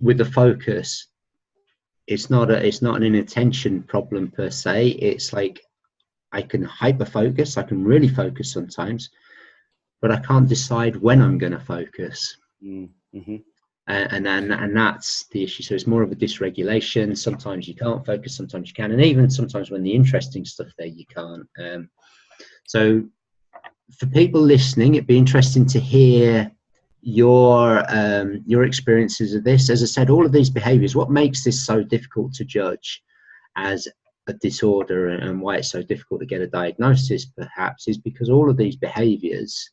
A: with the focus. It's not an inattention problem per se. It's like I can hyperfocus. I can really focus sometimes, but I can't decide when I'm going to focus.
B: Mm-hmm.
A: And that's the issue. So it's more of a dysregulation. Sometimes you can't focus, sometimes you can, and even sometimes when the interesting stuff there, you can't. So for people listening, it'd be interesting to hear your experiences of this. As I said, all of these behaviors, what makes this so difficult to judge as a disorder and why it's so difficult to get a diagnosis perhaps is because all of these behaviors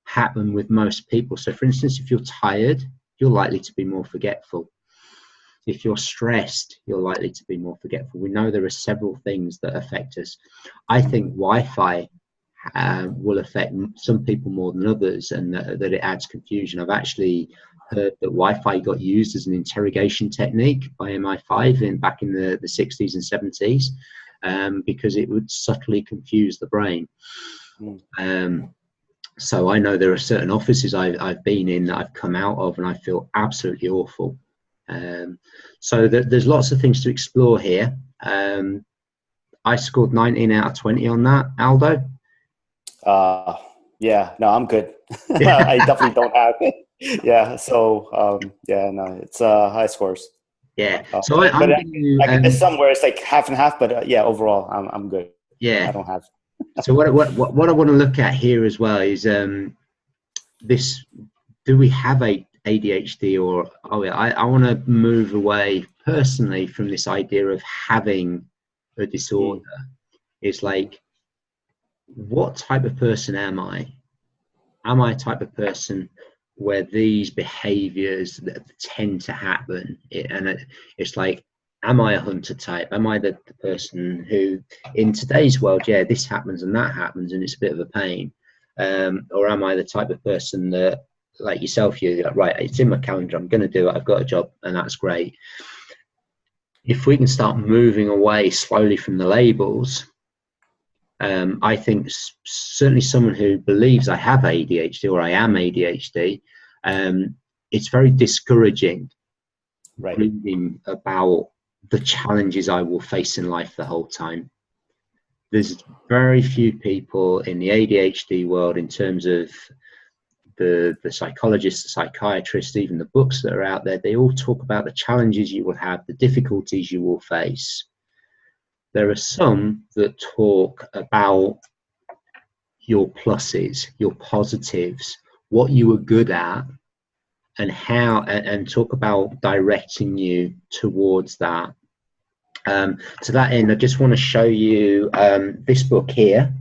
A: happen with most people. So for instance, if you're tired, you're likely to be more forgetful. If you're stressed, you're likely to be more forgetful. We know there are several things that affect us. I think Wi-Fi will affect some people more than others, and that it adds confusion. I've actually heard that Wi-Fi got used as an interrogation technique by MI5 back in the 60s and 70s because it would subtly confuse the brain. So I know there are certain offices I've been in that I've come out of and I feel absolutely awful. So there's lots of things to explore here. I scored 19 out of 20 on that, Aldo.
B: Yeah, no, I'm good. I definitely don't have it. Yeah, so yeah, no, it's high scores.
A: Yeah,
B: so I guess somewhere it's like half and half, but yeah, overall, I'm good.
A: Yeah,
B: I don't have.
A: So what I want to look at here as well is this: do we have a ADHD, or I want to move away personally from this idea of having a disorder. It's like, what type of person am I? Am I a type of person where these behaviors that tend to happen? It's like, am I a hunter type? Am I the person who, in today's world, yeah, this happens and that happens and it's a bit of a pain? Or am I the type of person that, like yourself, you're like, right, it's in my calendar, I'm going to do it, I've got a job, and that's great. If we can start moving away slowly from the labels, I think certainly someone who believes I have ADHD or I am ADHD, it's very discouraging reading about the challenges I will face in life the whole time. There's very few people in the ADHD world, in terms of the psychologists, the psychiatrists, even the books that are out there, they all talk about the challenges you will have, the difficulties you will face. There are some that talk about your pluses, your positives, what you are good at, and how, and talk about directing you towards that. To that end, I just want to show you this book here,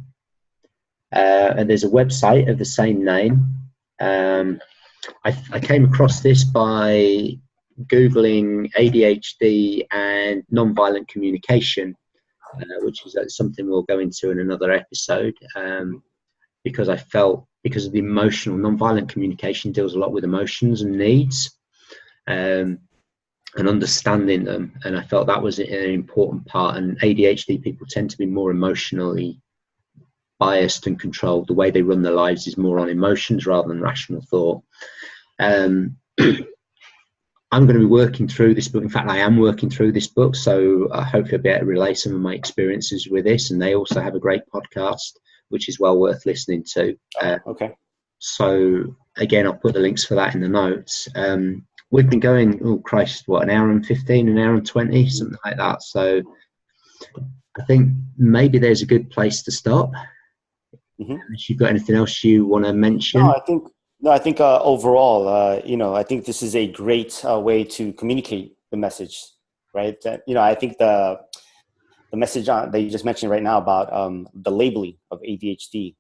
A: and there's a website of the same name. I came across this by Googling ADHD and nonviolent communication, which is something we'll go into in another episode, because I felt, because of the emotional, nonviolent communication deals a lot with emotions and needs, and understanding them, and I felt that was an important part. And ADHD people tend to be more emotionally biased and controlled. The way they run their lives is more on emotions rather than rational thought. I'm going to be working through this book. In fact, I am working through this book, so I hope I'll be able to relay some of my experiences with this. And they also have a great podcast, which is well worth listening to.
B: Okay.
A: So again, I'll put the links for that in the notes. We've been going, oh Christ, what, an hour and 15, an hour and 20, something like that. So I think maybe there's a good place to stop. If you've got anything else you want to mention?
B: No, I think overall, I think this is a great way to communicate the message, right? I think the message that you just mentioned right now about the labeling of ADHD,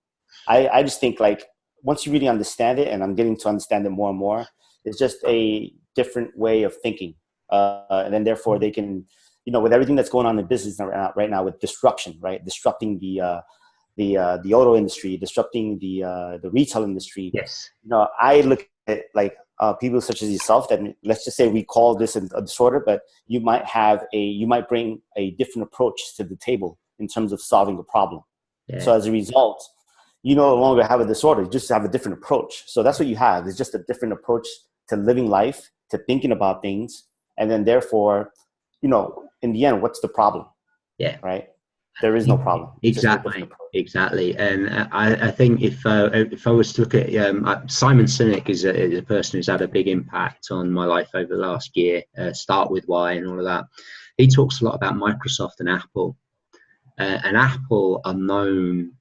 B: I just think, like, once you really understand it, and I'm getting to understand it more and more, it's just a different way of thinking. And then therefore they can, with everything that's going on in business right now with disruption, right? Disrupting the auto industry, disrupting the retail industry.
A: Yes.
B: I look at like people such as yourself that, let's just say we call this a disorder, but you might bring a different approach to the table in terms of solving a problem. Yeah. So as a result, you no longer have a disorder, you just have a different approach. So that's what you have. It's just a different approach to living life, to thinking about things. And then therefore, in the end, what's the problem?
A: Yeah.
B: Right. There is no problem.
A: Exactly. And I think if I was to look at Simon Sinek is a person who's had a big impact on my life over the last year. Start with why and all of that. He talks a lot about Microsoft and Apple, and Apple are known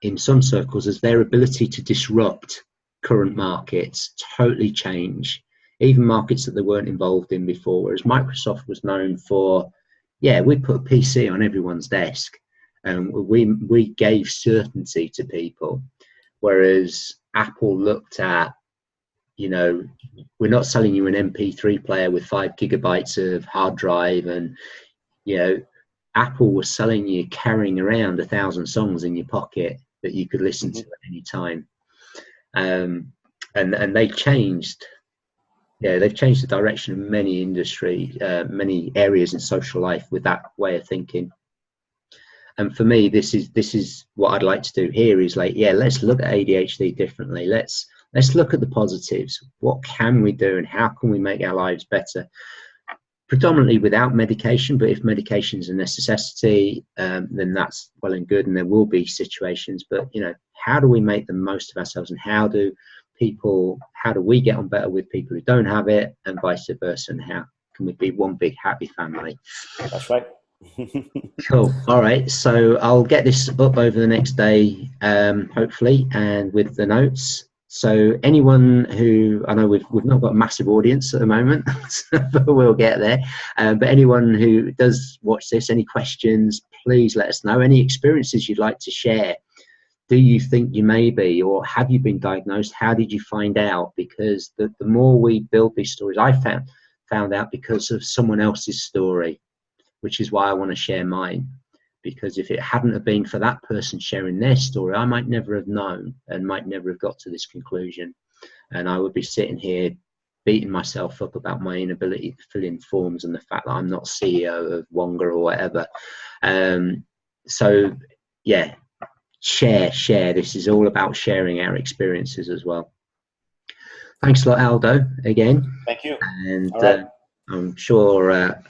A: in some circles as their ability to disrupt current markets totally change, even markets that they weren't involved in before. Whereas Microsoft was known for, yeah, we put a PC on everyone's desk, and we gave certainty to people. Whereas Apple looked at, you know, we're not selling you an MP3 player with 5 gigabytes of hard drive, and, you know, Apple was selling you carrying around 1,000 songs in your pocket that you could listen to at any time. And they changed. Yeah, they've changed the direction of many industry, many areas in social life with that way of thinking. And for me, this is what I'd like to do here is like, yeah, let's look at ADHD differently. Let's look at the positives. What can we do, and how can we make our lives better? Predominantly without medication, but if medication is a necessity, then that's well and good, and there will be situations. But, you know, how do we make the most of ourselves, and how do we get on better with people who don't have it, and vice versa, and how can we be one big happy family?
B: That's right.
A: Cool. All right, so I'll get this up over the next day, hopefully, and with the notes. So anyone who, I know we've not got a massive audience at the moment, but we'll get there. But anyone who does watch this, any questions, please let us know. Any experiences you'd like to share. Do you think you may be, or have you been diagnosed? How did you find out? Because the more we build these stories, I found out because of someone else's story, which is why I want to share mine. Because if it hadn't have been for that person sharing their story, I might never have known and might never have got to this conclusion. And I would be sitting here beating myself up about my inability to fill in forms and the fact that I'm not CEO of Wonga or whatever. So yeah, share. This is all about sharing our experiences as well. Thanks a lot, Aldo, again.
B: Thank you.
A: And
B: right.
A: I'm sure...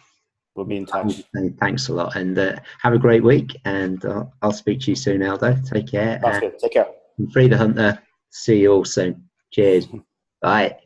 B: we'll be in touch.
A: Thanks a lot, and have a great week, and I'll speak to you soon, Aldo. Take care.
B: Sounds good. Take care.
A: Free the Hunter. See you all soon. Cheers. Bye.